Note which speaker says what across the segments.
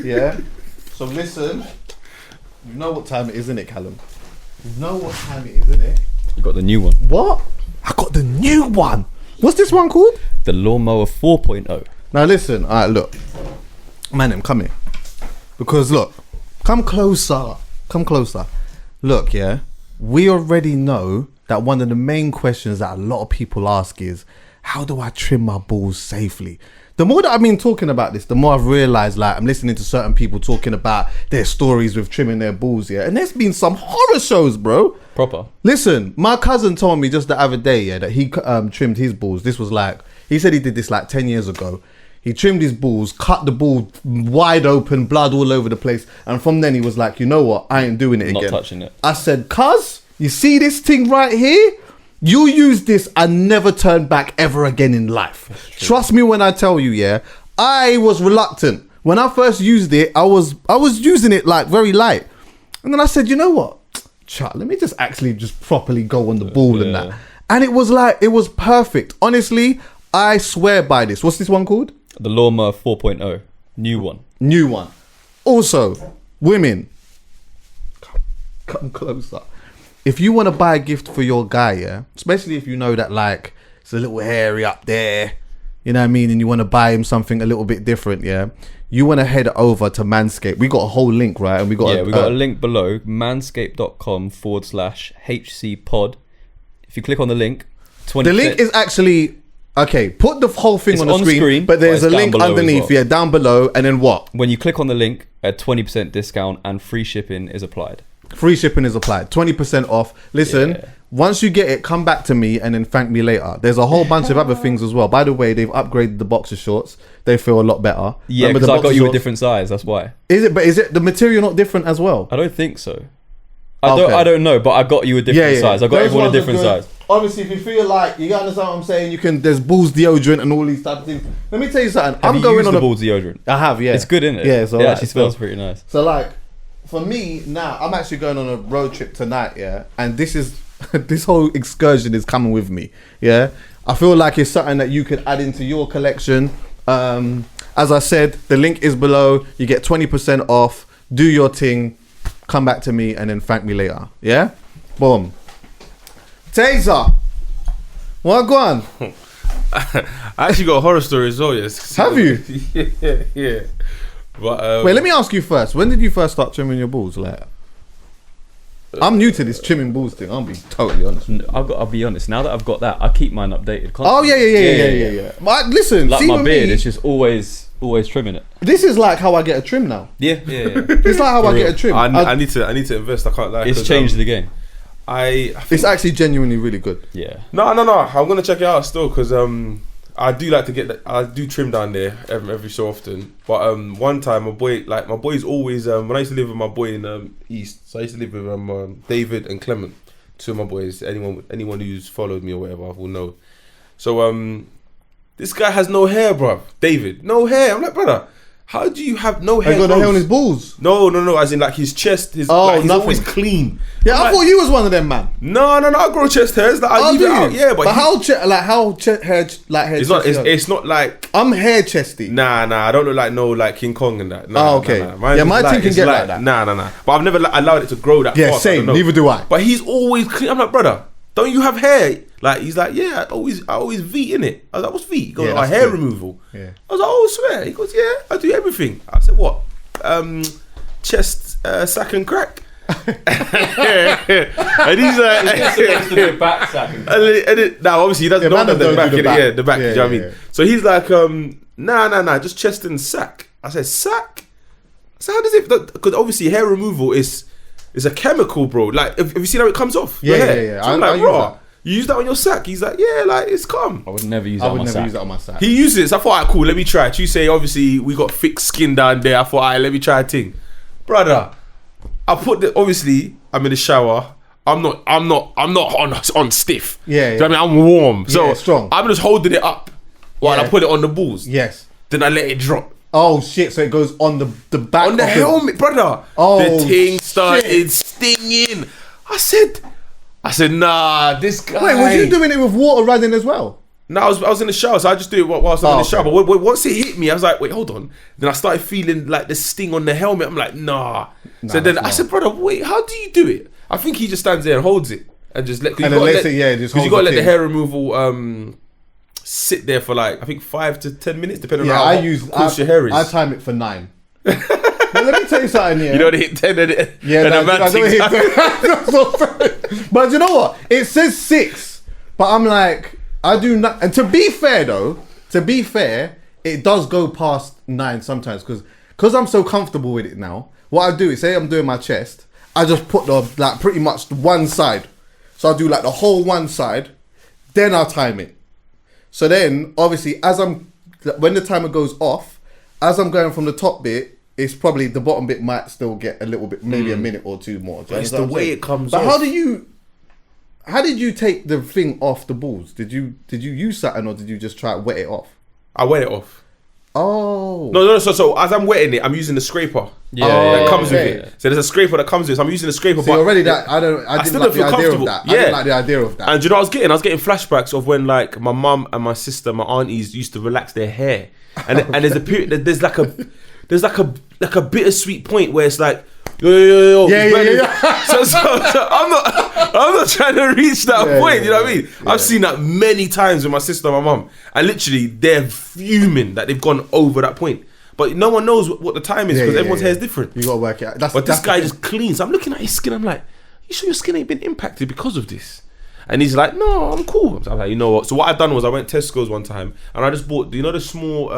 Speaker 1: Yeah. So listen, you know what time it is, innit, Callum? You know what time it is, innit?
Speaker 2: You got the new one.
Speaker 1: What? I got the new one. What's this one called?
Speaker 2: The Lawnmower 4.0.
Speaker 1: Now listen, alright, look. Man, come here. Because look, come closer. Come closer. Look, yeah. We already know that one of the main questions that a lot of people ask is, how do I trim my balls safely? The more that I've been talking about this, the more I've realised, like, I'm listening to certain people talking about their stories with trimming their balls, yeah? And there's been some horror shows, bro.
Speaker 2: Proper.
Speaker 1: Listen, my cousin told me just the other day, yeah, that he trimmed his balls. This was like, he said he did this like 10 years ago. He trimmed his balls, cut the ball wide open, blood all over the place. And from then he was like, you know what? I ain't doing it again.
Speaker 2: Not touching it.
Speaker 1: I said, cuz, you see this thing right here? You use this and never turn back ever again in life. Trust me when I tell you, yeah. I was reluctant. When I first used it, I was using it like very light. And then I said, you know what? Chuck, let me just actually just properly go on the ball and that. And it was like, it was perfect. Honestly, I swear by this. What's this one called?
Speaker 2: The Lawnmower 4.0. New one.
Speaker 1: New one. Also, women, come closer. If you want to buy a gift for your guy, yeah, especially if you know that like it's a little hairy up there, you know what I mean, and you want to buy him something a little bit different, yeah, you want to head over to Manscaped. We got a whole link, right? And we got
Speaker 2: a link below, manscaped.com/HC pod. If you click on the link, 20%.
Speaker 1: The link is actually okay. Put the whole thing on the screen, but there's a link underneath, yeah, down below, and then what?
Speaker 2: When you click on the link, a 20% discount and free shipping is applied.
Speaker 1: Free shipping is applied. 20% off. Listen, once you get it, come back to me and then thank me later. There's a whole bunch of other things as well. By the way, they've upgraded the boxer shorts. They feel a lot better.
Speaker 2: Yeah, because I got you a different size. That's why.
Speaker 1: Is it? But is it the material not different as well?
Speaker 2: I don't think so. I don't know, but I got you a different size. I got everyone a different size.
Speaker 1: Obviously, if you feel like you understand what I'm saying, you can. There's balls deodorant and all these type of things. Let me tell you something.
Speaker 2: I'm going on the balls deodorant.
Speaker 1: I have, yeah.
Speaker 2: It's good, isn't it?
Speaker 1: Yeah, it's alright.
Speaker 2: It actually smells pretty nice.
Speaker 1: So like, for me now, I'm actually going on a road trip tonight, yeah, and this is this whole excursion is coming with me, yeah. I feel like it's something that you could add into your collection. As I said, the link is below. You get 20% off. Do your thing. Come back to me and then thank me later. Yeah, boom. Tazer, what go on?
Speaker 3: I actually got a horror story as well. Yes.
Speaker 1: Have you?
Speaker 3: yeah. But
Speaker 1: wait, let me ask you first. When did you first start trimming your balls? Like, I'm new to this trimming balls thing. I'll be totally honest.
Speaker 2: I'll be honest. Now that I've got that, I keep mine updated constantly.
Speaker 1: Oh yeah. But listen,
Speaker 2: like
Speaker 1: see
Speaker 2: my
Speaker 1: with
Speaker 2: beard,
Speaker 1: me,
Speaker 2: it's just always trimming it.
Speaker 1: This is like how I get a trim now.
Speaker 2: Yeah.
Speaker 1: It's like how I get a trim.
Speaker 3: I need to invest. I can't lie.
Speaker 2: It's changed the game.
Speaker 3: I think
Speaker 1: it's actually genuinely really good.
Speaker 2: Yeah.
Speaker 3: No. I'm gonna check it out still because I do like to get I do trim down there every so often. But one time my boy's always when I used to live with my boy in East, so I used to live with David and Clement, two of my boys. Anyone who's followed me or whatever will know. So this guy has no hair, bruv. David, no hair. I'm like, brother, how do you have no hair?
Speaker 1: He got no hair on his balls.
Speaker 3: No. As in like his chest, he's always clean.
Speaker 1: Yeah, I thought you was one of them, man.
Speaker 3: No. I grow chest hairs. Like, I leave it out. Yeah, but
Speaker 1: how hair?
Speaker 3: It's not like
Speaker 1: I'm hair chesty.
Speaker 3: Nah. I don't look like King Kong and that.
Speaker 1: Nah, okay.
Speaker 3: Nah.
Speaker 1: My team can get like that.
Speaker 3: Nah. But I've never allowed it to grow that far.
Speaker 1: Yeah, same. Neither do I.
Speaker 3: But he's always clean. I'm like, brother, don't you have hair? Like, he's like, yeah, I always V in it. I was like, what's V? He goes, hair removal. Yeah. I was like, oh, swear. He goes, yeah, I do everything. I said, what? Chest, sack and crack. And he's like,
Speaker 2: back sack and crack.
Speaker 3: Now, obviously, he doesn't know the back. The back.
Speaker 1: Yeah,
Speaker 3: you know what I mean? So he's like, nah, just chest and sack. I said, sack? So how does it? Because obviously, hair removal is a chemical, bro. Like, have you seen how it comes off?
Speaker 1: Yeah.
Speaker 3: So I'm like, raw. You use that on your sack? He's like, yeah, like it's calm.
Speaker 2: I would never use that on my sack.
Speaker 3: He uses it, so I thought, alright, cool, let me try it. You say, obviously, we got thick skin down there. I thought, alright, let me try a thing. Brother, obviously, I'm in the shower. I'm not on stiff.
Speaker 1: Yeah.
Speaker 3: Do you know what I mean? I'm warm. So
Speaker 1: strong.
Speaker 3: I'm just holding it up while I put it on the balls.
Speaker 1: Yes.
Speaker 3: Then I let it drop.
Speaker 1: Oh shit, so it goes on the back
Speaker 3: on the helmet, brother. The thing started stinging. I said, nah, this guy.
Speaker 1: Wait, was you doing it with water running as well?
Speaker 3: No, I was in the shower, so I just do it whilst I'm in the shower. But once it hit me, I was like, wait, hold on. Then I started feeling like the sting on the helmet. I'm like, nah. So then I said, brother, wait, how do you do it? I think he just stands there and holds it and just let. Because you got to let the hair removal sit there for like I think 5 to 10 minutes, depending on how coarse your hair is.
Speaker 1: I time it for 9. But let me tell you something. Yeah,
Speaker 3: you don't hit 10 and it.
Speaker 1: Yeah, I don't hit 10. But you know what? It says 6, but I'm like, I do not. And to be fair though, it does go past 9 sometimes because I'm so comfortable with it now. What I do is say I'm doing my chest, I just put the like pretty much one side. So I do like the whole one side, then I'll time it. So then, obviously, when the timer goes off, as I'm going from the top bit, it's probably the bottom bit might still get a little bit, maybe a minute or 2 more.
Speaker 3: But it's the way it comes
Speaker 1: off.
Speaker 3: But
Speaker 1: how did you take the thing off the balls? Did you use something or did you just try to wet it off?
Speaker 3: I wet it off.
Speaker 1: Oh.
Speaker 3: No. So as I'm wetting it, I'm using the scraper. That comes with it. So there's a scraper that comes with it. So I'm using the scraper.
Speaker 1: See, already that I didn't like the idea of that. I didn't like the idea of that.
Speaker 3: And do you know what I was getting flashbacks of when like my mum and my sister, my aunties used to relax their hair, and there's a period. There's like a bittersweet point where it's like. Yo.
Speaker 1: Yeah.
Speaker 3: So I'm not trying to reach that point. You know what I mean? I've seen that many times with my sister and my mum, and literally they're fuming that they've gone over that point. But no one knows what the time is because everyone's hair is different.
Speaker 1: You gotta work it out.
Speaker 3: But this guy just cleans. I'm looking at his skin. I'm like, you sure your skin ain't been impacted because of this? And he's like, no, I'm cool. So I'm like, you know what? So what I done was I went Tesco's one time and I just bought, the small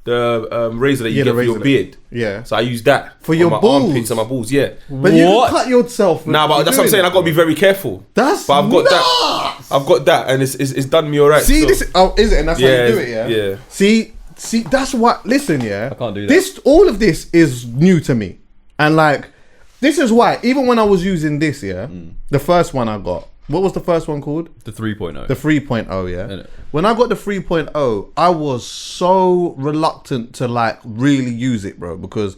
Speaker 3: razor that you get for your beard.
Speaker 1: Yeah.
Speaker 3: So I used that
Speaker 1: for your balls.
Speaker 3: Armpits and my balls. Yeah.
Speaker 1: But you can cut yourself.
Speaker 3: Nah, but that's what I'm saying. I got to be very careful.
Speaker 1: But I've got that.
Speaker 3: I've got that, and it's done me alright.
Speaker 1: See, this is it? And that's how you do it.
Speaker 3: Yeah.
Speaker 1: See, that's what. Listen, yeah.
Speaker 2: I can't do that.
Speaker 1: All of this is new to me, and like, this is why. Even when I was using this, the first one I got. What was the first one called?
Speaker 2: The 3.0.
Speaker 1: The 3.0, yeah. When I got the 3.0, I was so reluctant to like really use it, bro, because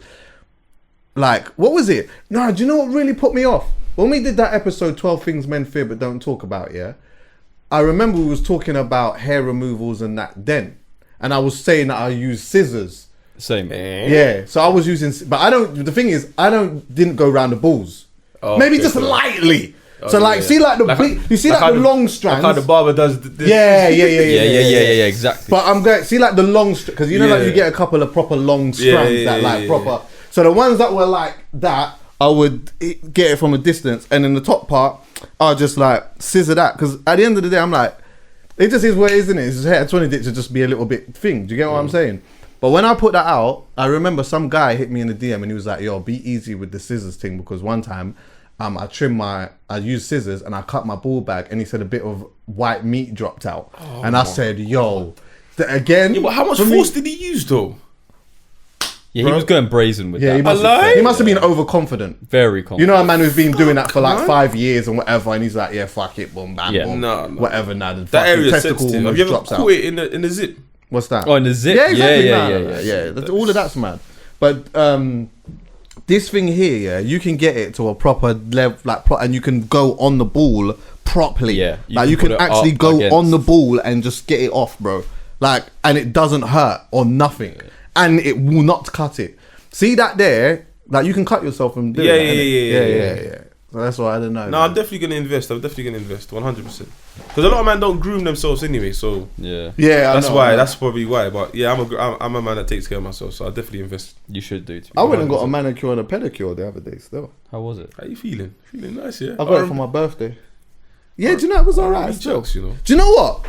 Speaker 1: like, what was it? No, do you know what really put me off? When we did that episode 12 Things Men Fear But Don't Talk About, yeah, I remember we was talking about hair removals and that then. And I was saying that I use scissors.
Speaker 2: Same.
Speaker 1: Yeah, so I was using, but the thing is, didn't go around the balls. Oh, maybe just lightly. So see like the big, you see like the long strands.
Speaker 3: Like how the barber does this.
Speaker 1: Yeah,
Speaker 2: exactly.
Speaker 1: But I'm going see like the long because like you get a couple of proper long strands proper. So the ones that were like that, I would get it from a distance, and in the top part, I'll just like scissor that because at the end of the day, I'm like, it just is what it is, isn't it? It's just hair. I just wanted it to just be a little bit thing. Do you get what I'm saying? But when I put that out, I remember some guy hit me in the DM and he was like, "Yo, be easy with the scissors thing," because one time. I used scissors and I cut my ball back and he said a bit of white meat dropped out. And I said, yo, again.
Speaker 3: Yeah, but how much force did he use though?
Speaker 2: Yeah, he was going brazen with that.
Speaker 1: He must have been overconfident.
Speaker 2: Very confident.
Speaker 1: You know a man who's been doing that for like 5 years and whatever, and he's like, yeah, fuck it, boom, bam, boom. No. Whatever, nah.
Speaker 3: That area is sensitive. Have you ever caught it in the zip?
Speaker 1: What's that?
Speaker 2: Oh, in the zip?
Speaker 1: Yeah, exactly. Yeah. All of that's mad. But this thing here, you can get it to a proper level, and you can go on the ball properly.
Speaker 2: Yeah,
Speaker 1: you can actually go on the ball and just get it off, bro. And it doesn't hurt or nothing, and it will not cut it. See that there? You can cut yourself from doing that. Yeah. So that's why I don't know.
Speaker 3: No, I'm definitely gonna invest. 100%. Because a lot of men don't groom themselves anyway. So
Speaker 2: yeah,
Speaker 3: that's probably why. But yeah, I'm a man that takes care of myself, so I definitely invest.
Speaker 2: You should do.
Speaker 1: I went and got a manicure and a pedicure the other day. Still,
Speaker 2: how was it?
Speaker 3: How you feeling? Feeling nice, yeah.
Speaker 1: I got it for my birthday. Yeah, do you know it was alright?
Speaker 3: Jokes, you know.
Speaker 1: Do you know what?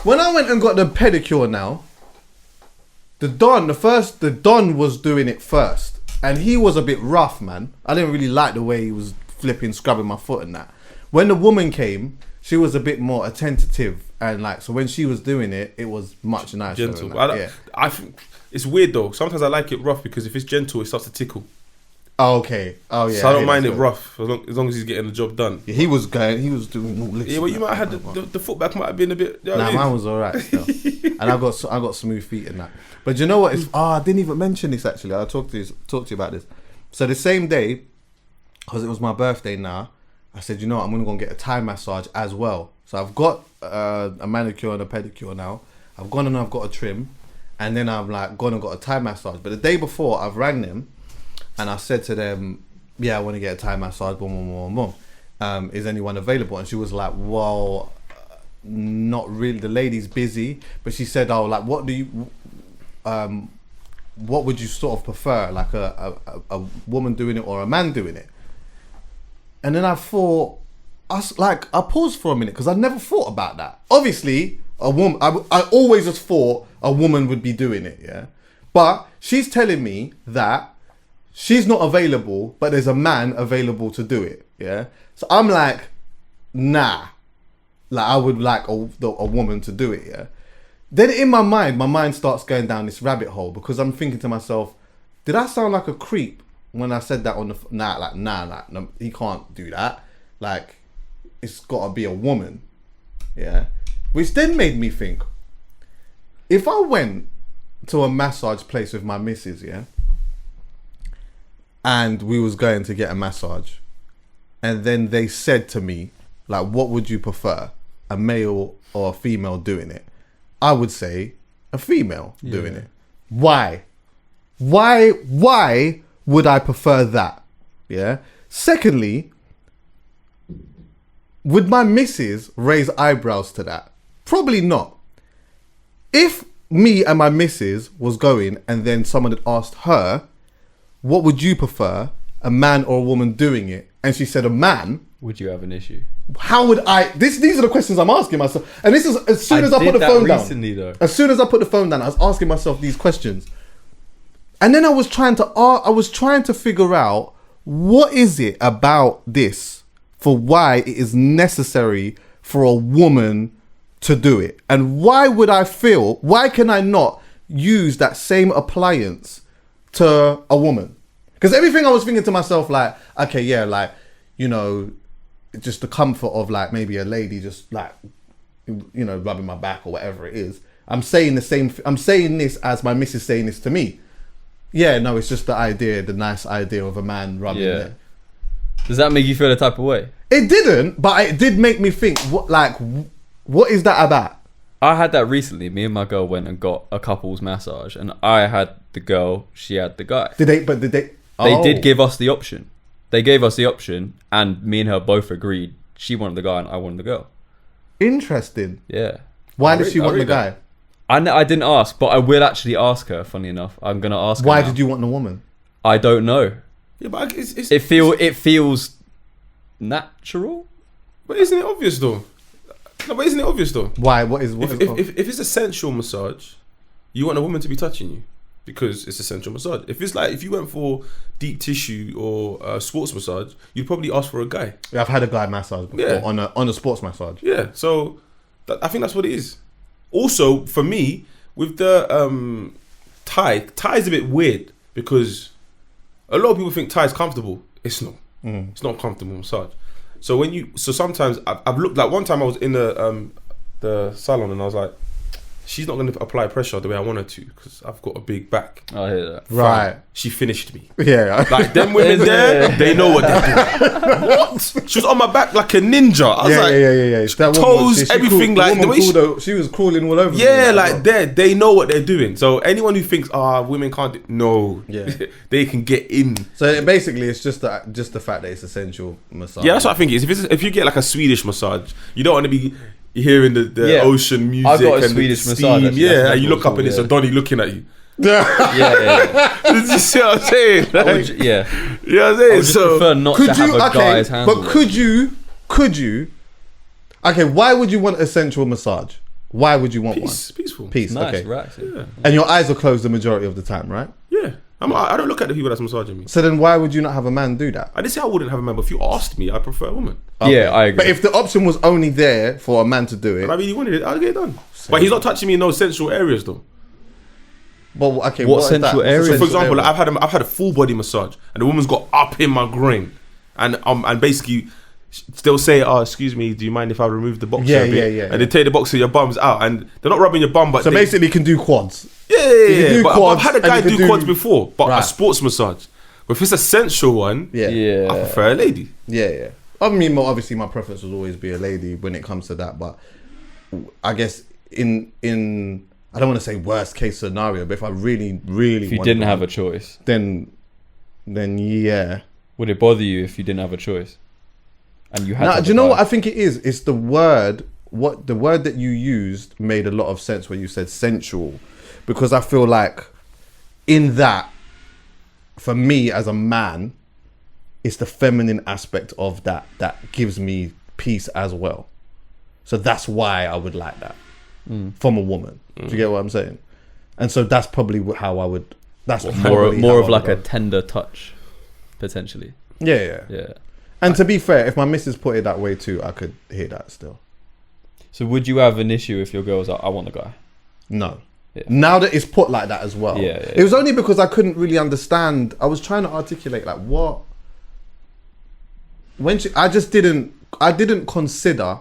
Speaker 1: When I went and got the pedicure now, the Don was doing it first, and he was a bit rough, man. I didn't really like the way he was flipping, scrubbing my foot and that. When the woman came, she was a bit more attentive, and so when she was doing it, it was much nicer.
Speaker 3: Gentle. I think it's weird though. Sometimes I like it rough because if it's gentle, it starts to tickle.
Speaker 1: Oh, okay. Oh yeah.
Speaker 3: So I don't mind it rough as long as he's getting the job done.
Speaker 1: Yeah, he was doing all this.
Speaker 3: Yeah, but you might have had the foot back might have been a bit. You know
Speaker 1: nah, mine was alright still. And I got smooth feet and that. But you know what? I didn't even mention this actually. I'll talk to you about this. So the same day, because it was my birthday now, I said, you know what, I'm going to go and get a Thai massage as well. So I've got a manicure and a pedicure now. I've gone and I've got a trim, and then I've like gone and got a Thai massage. But the day before, I've rang them, and I said to them, "Yeah, I want to get a Thai massage. Is anyone available?" And she was like, "Well, not really. The lady's busy." But she said, "Oh, like, what would you sort of prefer, like a woman doing it or a man doing it?" And then I thought, I paused for a minute because I never thought about that. Obviously, a woman. I always just thought a woman would be doing it, yeah. But she's telling me that she's not available, but there's a man available to do it, yeah. So I'm like, nah. Like I would like a woman to do it, yeah. Then in my mind starts going down this rabbit hole because I'm thinking to myself, did I sound like a creep when I said that on the no, he can't do that. Like, it's got to be a woman, yeah. Which then made me think, if I went to a massage place with my missus, yeah, and we was going to get a massage, and then they said to me, like, what would you prefer, a male or a female doing it? I would say a female doing it. Why? Why would I prefer that? Yeah. Secondly, would my missus raise eyebrows to that? Probably not. If me and my missus was going and then someone had asked her, what would you prefer, a man or a woman doing it? And she said a man.
Speaker 2: Would you have an issue?
Speaker 1: How would I? These are the questions I'm asking myself. And this is as soon as I put the phone down.
Speaker 2: Though.
Speaker 1: As soon as I put the phone down, I was asking myself these questions. And then I was trying to figure out what is it about this for why it is necessary for a woman to do it. And why can I not use that same appliance to a woman? Because everything I was thinking to myself, like, okay, yeah, like, you know, just the comfort of like maybe a lady just like, you know, rubbing my back or whatever it is. I'm saying this as my missus saying this to me. Yeah, no, it's just the nice idea of a man rubbing it.
Speaker 2: Does that make you feel a type of way?
Speaker 1: It didn't, but it did make me think, what is that about?
Speaker 2: I had that recently. Me and my girl went and got a couple's massage, and I had the girl, she had the guy.
Speaker 1: Did they?
Speaker 2: They did give us the option. They gave us the option, and me and her both agreed. She wanted the guy, and I wanted the girl.
Speaker 1: Interesting.
Speaker 2: Yeah.
Speaker 1: Why did she want the guy?
Speaker 2: I didn't ask, but I will actually ask her. Funny enough, I'm gonna ask her.
Speaker 1: Why did you want the woman?
Speaker 2: I don't know.
Speaker 3: Yeah, but
Speaker 2: it feels natural.
Speaker 3: But isn't it obvious though? No, but isn't it obvious though?
Speaker 1: Why? If
Speaker 3: it's a sensual massage, you want a woman to be touching you because it's a sensual massage. If you went for deep tissue or sports massage, you'd probably ask for a guy.
Speaker 1: Yeah, I've had a guy massage before on a sports massage.
Speaker 3: Yeah, so I think that's what it is. Also, for me, with the Thai's a bit weird because a lot of people think Thai's comfortable. It's not. It's not a comfortable massage. So sometimes I've looked, like one time I was in the salon and I was like, she's not going to apply pressure the way I want her to because I've got a big back.
Speaker 2: I hear that.
Speaker 1: Right.
Speaker 3: She finished me.
Speaker 1: Yeah.
Speaker 3: Like them women there, they know what they're doing. What? She was on my back like a ninja. I was
Speaker 1: yeah.
Speaker 3: Toes, everything like the way
Speaker 1: she was crawling all over.
Speaker 3: Yeah, like they know what they're doing. So anyone who thinks women can't do, no, they can get in.
Speaker 1: So basically, it's just the fact that it's a sensual massage.
Speaker 3: Yeah, that's what I think it is. If you get like a Swedish massage, you don't want to be hearing the ocean music.
Speaker 2: I got a
Speaker 3: and
Speaker 2: Swedish
Speaker 3: steam.
Speaker 2: massage. Actually.
Speaker 3: Yeah, and you look up and it's a Donny looking at you.
Speaker 2: Yeah.
Speaker 3: Did you see what I'm saying?
Speaker 2: You know what I'm saying?
Speaker 3: I would
Speaker 2: just prefer not to have a guy's hands.
Speaker 1: But could you? Okay, why would you want a sensual massage? Why would you want one?
Speaker 3: Peaceful.
Speaker 1: Peace.
Speaker 2: Nice,
Speaker 1: okay.
Speaker 2: relaxing.
Speaker 3: Yeah.
Speaker 1: And your eyes are closed the majority of the time, right?
Speaker 3: Yeah. I don't look at the people that's massaging me.
Speaker 1: So then why would you not have a man do that?
Speaker 3: I didn't say I wouldn't have a man, but if you asked me, I prefer a woman.
Speaker 1: Okay.
Speaker 2: Yeah, I agree.
Speaker 1: But if the option was only there for a man to do it,
Speaker 3: and I really wanted it, I'll get it done. But he's not touching me in those sensual areas though.
Speaker 1: But okay,
Speaker 2: what sensual areas?
Speaker 3: So for example, like I've had a full body massage, and the woman's got up in my groin, and basically they'll say, "Oh, excuse me, do you mind if I remove the boxer a bit?"
Speaker 1: Yeah.
Speaker 3: And they take the boxer, your bum's out, and they're not rubbing your bum, but
Speaker 1: so basically, you can do quads.
Speaker 3: Yeah. But I've had a guy do quads before, but a sports massage. But if it's a sensual one, I prefer a lady.
Speaker 1: Yeah. I mean, well, obviously my preference would always be a lady when it comes to that, but I guess in I don't want to say worst case scenario, but if I really
Speaker 2: if you didn't have a choice,
Speaker 1: then yeah.
Speaker 2: Would it bother you if you didn't have a choice? And you had.
Speaker 1: Now, do you know what I think it is? It's the word. What the word that you used made a lot of sense when you said sensual, because I feel like in that, for me as a man, it's the feminine aspect of that gives me peace as well. So that's why I would like that from a woman. Do you get what I'm saying? And so that's probably how I would. That's
Speaker 2: more of like a tender touch, potentially.
Speaker 1: Yeah. And to be fair, if my missus put it that way too, I could hear that still.
Speaker 2: So would you have an issue if your girl was like, I want a guy?
Speaker 1: No. Yeah. Now that it's put like that as well.
Speaker 2: Yeah.
Speaker 1: It was only because I couldn't really understand. I was trying to articulate like what. I didn't consider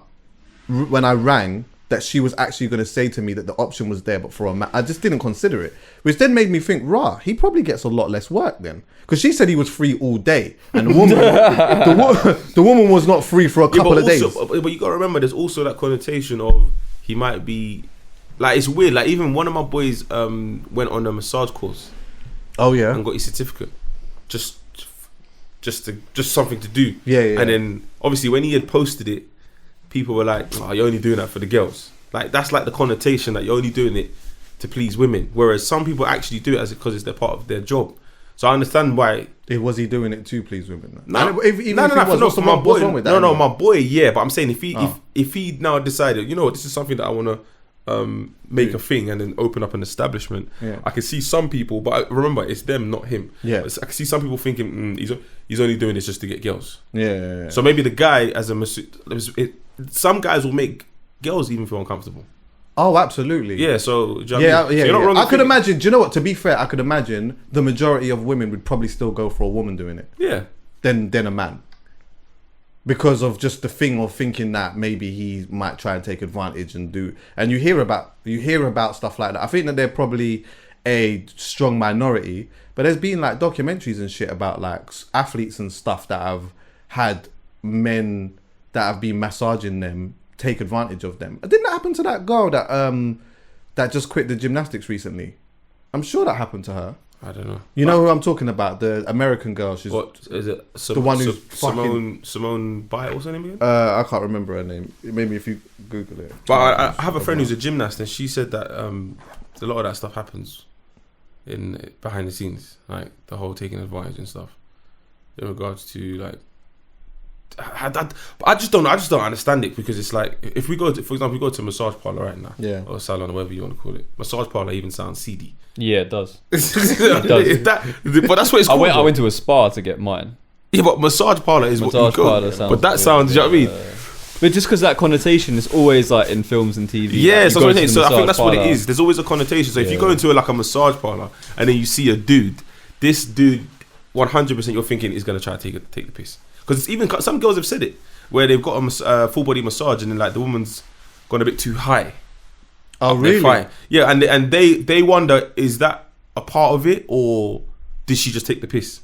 Speaker 1: when I rang that she was actually going to say to me that the option was there, but for a man, I just didn't consider it, which then made me think, he probably gets a lot less work then, because she said he was free all day, and the woman was not free for a couple of days.
Speaker 3: But you got to remember, there's also that connotation of he might be, like, it's weird. Like, even one of my boys went on a massage course.
Speaker 1: Oh yeah,
Speaker 3: and got his certificate, just something to do.
Speaker 1: Yeah.
Speaker 3: And then obviously when he had posted it, people were like, "Oh, you're only doing that for the girls." Like, that's like the connotation that you're only doing it to please women. Whereas some people actually do it because it's their part of their job. So I understand why.
Speaker 1: Was he doing it to please women?
Speaker 3: No,
Speaker 1: my boy.
Speaker 3: No, my boy. Yeah, but I'm saying if he now decided, you know what, this is something that I want to make a thing and then open up an establishment.
Speaker 1: Yeah.
Speaker 3: I can see some people, but remember, it's them, not him.
Speaker 1: Yeah.
Speaker 3: I can see some people thinking he's only doing this just to get girls.
Speaker 1: Yeah.
Speaker 3: So maybe the guy as some guys will make girls even feel uncomfortable.
Speaker 1: Oh, absolutely.
Speaker 3: Yeah. So
Speaker 1: So you're not wrong. I could imagine. Do you know what? To be fair, I could imagine the majority of women would probably still go for a woman doing it.
Speaker 3: Yeah.
Speaker 1: Than a man. Because of just the thing of thinking that maybe he might try and take advantage and do, and you hear about stuff like that. I think that they're probably a strong minority, but there's been like documentaries and shit about like athletes and stuff that have had men that have been massaging them take advantage of them. Didn't that happen to that girl that just quit the gymnastics recently? I'm sure that happened to her.
Speaker 3: I don't know.
Speaker 1: You know who I'm talking about? The American girl. She's
Speaker 3: what is it?
Speaker 1: The one who's
Speaker 3: Simone Biles. What's her name again?
Speaker 1: I can't remember her name. Maybe if you Google it.
Speaker 3: But I have a friend who's a gymnast, and she said that a lot of that stuff happens in behind the scenes, like the whole taking advantage and stuff, in regards to like. I just don't understand it, because it's like if we go to, for example, we go to a massage parlor right now, or a salon, or whatever you want to call it. Massage parlor even sounds seedy.
Speaker 2: Yeah, it does.
Speaker 3: It does. But that's what it's called.
Speaker 2: I went to a spa to get mine.
Speaker 3: Yeah, but massage parlor is what you go. But that sounds, you know what I mean?
Speaker 2: But just because that connotation is always like in films and TV.
Speaker 3: Yeah,
Speaker 2: like,
Speaker 3: so I think that's what it is. There's always a connotation. So if you go into like a massage parlor and then you see a dude, this dude, 100% you're thinking is going to try to take the piss. Because it's even some girls have said it, where they've got a full body massage and then like the woman's gone a bit too high.
Speaker 1: Oh really?
Speaker 3: Yeah, and they wonder, is that a part of it, or did she just take the piss?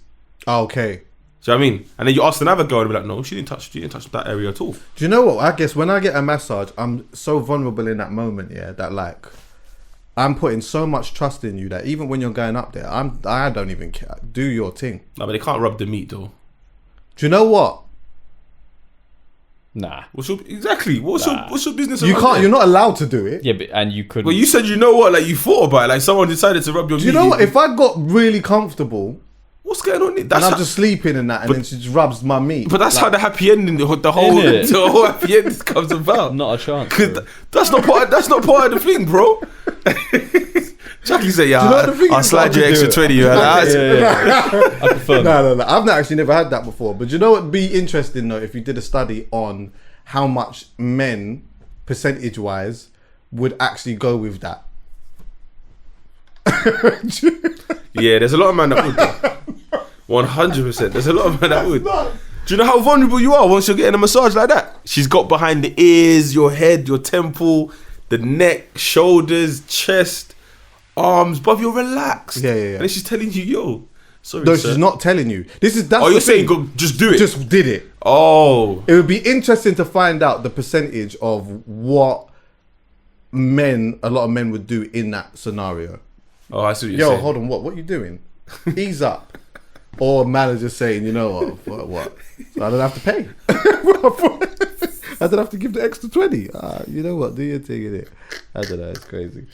Speaker 1: Oh, okay.
Speaker 3: Do you know what I mean? And then you ask another girl and be like, no, she didn't touch that area at all.
Speaker 1: Do you know what? I guess when I get a massage, I'm so vulnerable in that moment, that like I'm putting so much trust in you that even when you're going up there, I don't even care. Do your thing.
Speaker 3: No, but they can't rub the meat though.
Speaker 1: Do you know what?
Speaker 2: Nah.
Speaker 3: What's your business?
Speaker 1: You can't. You're not allowed to do it.
Speaker 2: Yeah, and you could.
Speaker 3: Well, you said, you know what? Like, you thought about it. Like, someone decided to rub your meat.
Speaker 1: Do you know what? If I got really comfortable,
Speaker 3: what's going on?
Speaker 1: And I'm just sleeping and that, and then she just rubs my meat.
Speaker 3: But that's like, how the happy ending, the whole happy ending comes about.
Speaker 2: Not a chance.
Speaker 3: That's not part of the thing, bro. Chuckie said, "Yeah, I'll slide you extra 20."
Speaker 2: Yeah. I prefer.
Speaker 1: No. I've actually never had that before. But you know what would be interesting though, if you did a study on how much men, percentage-wise, would actually go with that.
Speaker 3: Yeah, there's a lot of men that would. 100%. There's a lot of men that would. Do you know how vulnerable you are once you're getting a massage like that? She's got behind the ears, your head, your temple, the neck, shoulders, chest, arms, but you're relaxed.
Speaker 1: Yeah.
Speaker 3: And then she's telling you, yo, sorry,
Speaker 1: no,
Speaker 3: sir.
Speaker 1: she's not telling you. That's
Speaker 3: you're saying, go, just do it.
Speaker 1: Just did it.
Speaker 3: Oh,
Speaker 1: It would be interesting to find out the percentage of what a lot of men would do in that scenario.
Speaker 3: oh, I see what you're
Speaker 1: Yo,
Speaker 3: saying.
Speaker 1: hold on, what you doing? Ease up. Or manager saying, you know what? So I don't have to pay. I don't have to give the extra 20. You know what? Do your thing in it. I don't know. It's crazy.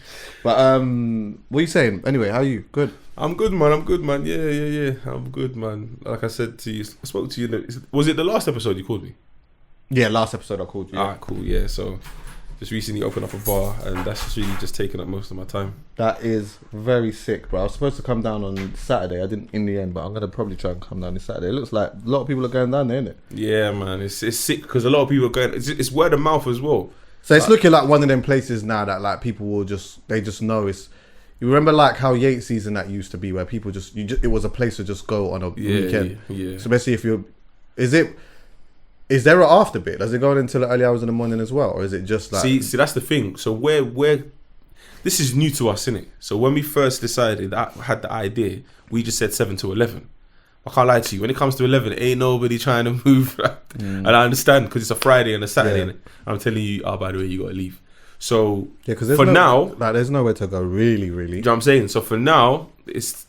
Speaker 1: But what are you saying? Anyway, how are you? Good.
Speaker 3: I'm good, man. Yeah. I'm good, man. Like I said to you, I spoke to you. Was it the last episode you called me?
Speaker 1: Yeah, last episode I called you.
Speaker 3: Alright, cool. Yeah, so just recently opened up a bar, and that's just really just taking up most of my time.
Speaker 1: That is very sick, bro. I was supposed to come down on Saturday. I didn't in the end, but I'm gonna probably try and come down this Saturday. It looks like a lot of people are going down there, isn't it?
Speaker 3: Yeah, man. It's sick because a lot of people are going. It's word of mouth as well.
Speaker 1: So it's looking like one of them places now that like people will just know it's. You remember like how Yates season that used to be, where people it was a place to just go on a weekend.
Speaker 3: Yeah.
Speaker 1: So basically, is there an after bit? Does it go on until the early hours in the morning as well, or is it just like?
Speaker 3: See, that's the thing. So where this is new to us, innit? So when we first decided, I had the idea, we just said 7 to 11. I can't lie to you. When it comes to 11, ain't nobody trying to move. And I understand because it's a Friday and a Saturday.
Speaker 1: Yeah.
Speaker 3: Innit? I'm telling you, by the way, you gotta leave. So
Speaker 1: Yeah, because
Speaker 3: now,
Speaker 1: like, there's nowhere to go. Really.
Speaker 3: you know what I'm saying? So for now, it's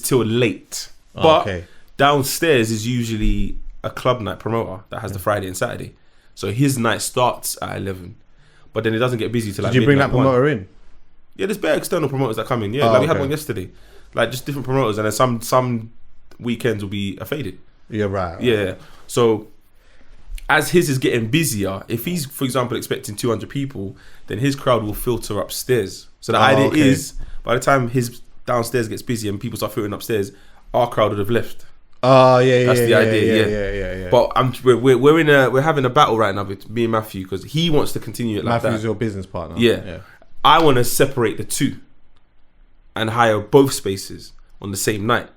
Speaker 3: till late. But
Speaker 1: Okay.
Speaker 3: downstairs is usually a club night promoter that has the Friday and Saturday. So his night starts at 11, but then it doesn't get busy till like
Speaker 1: Did you bring that
Speaker 3: midnight, 1.
Speaker 1: promoter in?
Speaker 3: Yeah, there's better external promoters that come in. Yeah,
Speaker 1: Oh,
Speaker 3: like we had
Speaker 1: okay.
Speaker 3: one yesterday. Like just different promoters, and then some weekends will be a faded.
Speaker 1: Yeah, right.
Speaker 3: Yeah. So as his is getting busier, if he's, for example, expecting 200 people, then his crowd will filter upstairs. So the idea
Speaker 1: okay.
Speaker 3: is, by the time his downstairs gets busy and people start filtering upstairs, our crowd would have left.
Speaker 1: Oh yeah,
Speaker 3: That's the idea, yeah. But we're having a battle right now with me and Matthew because he wants to continue it like
Speaker 1: Matthew's
Speaker 3: that.
Speaker 1: your business partner.
Speaker 3: Yeah. I want to separate the two and hire both spaces on the same night.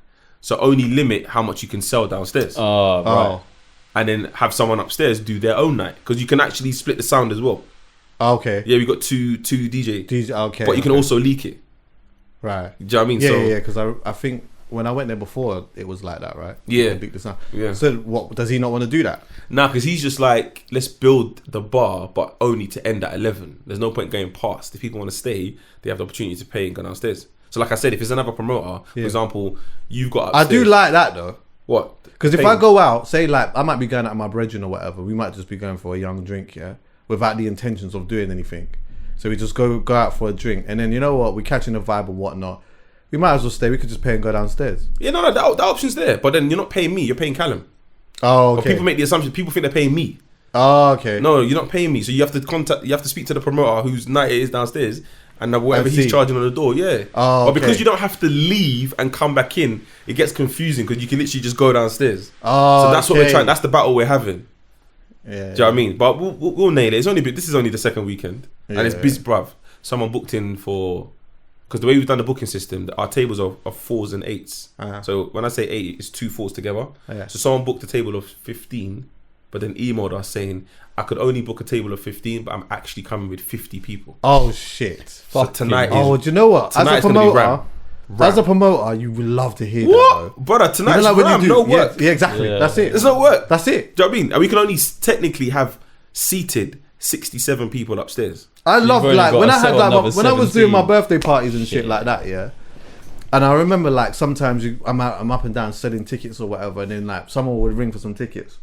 Speaker 3: So only limit how much you can sell downstairs.
Speaker 2: Oh, right.
Speaker 3: And then have someone upstairs do their own night because you can actually split the sound as well.
Speaker 1: Okay.
Speaker 3: Yeah, we got two DJ,
Speaker 1: Okay.
Speaker 3: but you can also leak it.
Speaker 1: Right.
Speaker 3: Do you know what I mean?
Speaker 1: Yeah, because I think when I went there before, it was like that, right?
Speaker 3: Yeah.
Speaker 1: Leak the sound.
Speaker 3: Yeah.
Speaker 1: So what does he not want to do that?
Speaker 3: Nah, because he's just like, let's build the bar, but only to end at 11. There's no point going past. If people want to stay, they have the opportunity to pay and go downstairs. So like I said, if it's another promoter, for example, you've got upstairs.
Speaker 1: I do like that though.
Speaker 3: What?
Speaker 1: Because if I go out, say like I might be going out with my brethren or whatever, we might just be going for a young drink, yeah, without the intentions of doing anything. So we just go out for a drink, and then you know what, we're catching a vibe and whatnot. We might as well stay. We could just pay and go downstairs.
Speaker 3: Yeah, no, that option's there. But then you're not paying me. You're paying Callum.
Speaker 1: Oh,
Speaker 3: But
Speaker 1: okay.
Speaker 3: people make the assumption. People think they're paying me.
Speaker 1: Oh, okay.
Speaker 3: No, you're not paying me. So you have to You have to speak to the promoter whose night it is downstairs, and whatever
Speaker 1: I
Speaker 3: he's
Speaker 1: see.
Speaker 3: charging on the door. Yeah.
Speaker 1: Oh,
Speaker 3: But because
Speaker 1: okay.
Speaker 3: you don't have to leave and come back in, it gets confusing because you can literally just go downstairs.
Speaker 1: Oh,
Speaker 3: So that's what
Speaker 1: okay.
Speaker 3: we're trying. That's the battle we're having.
Speaker 1: Yeah.
Speaker 3: Do you know what I mean? But we'll nail it. This is only the second weekend, and it's
Speaker 1: Yeah.
Speaker 3: busy, bruv. Someone booked in for, because the way we've done the booking system, our tables are 4s and 8s.
Speaker 1: Uh-huh.
Speaker 3: So when I say 8, it's 2 4s together.
Speaker 1: Yeah.
Speaker 3: So someone booked a table of 15, but then emailed us saying I could only book a table of 15, but I'm actually coming with 50 people.
Speaker 1: Oh shit.
Speaker 3: So tonight
Speaker 1: Oh,
Speaker 3: is
Speaker 1: do you know what? As a
Speaker 3: tonight's gonna be
Speaker 1: promoter,
Speaker 3: ram.
Speaker 1: as a promoter, you would love to hear
Speaker 3: what,
Speaker 1: that.
Speaker 3: brother?
Speaker 1: Though.
Speaker 3: Tonight's
Speaker 1: You know, like when you
Speaker 3: no work.
Speaker 1: Yeah, exactly.
Speaker 2: Yeah.
Speaker 1: That's it.
Speaker 3: There's no work.
Speaker 1: That's it.
Speaker 3: Do you know what I mean? And we can only technically have seated 67 people upstairs.
Speaker 1: I love
Speaker 2: only
Speaker 1: like
Speaker 2: got
Speaker 1: when
Speaker 2: to
Speaker 1: I had
Speaker 2: settle
Speaker 1: like
Speaker 2: another
Speaker 1: when I was doing my
Speaker 2: 17.
Speaker 1: birthday parties and shit like that, yeah. And I remember like sometimes I'm up and down selling tickets or whatever, and then like someone would ring for some tickets,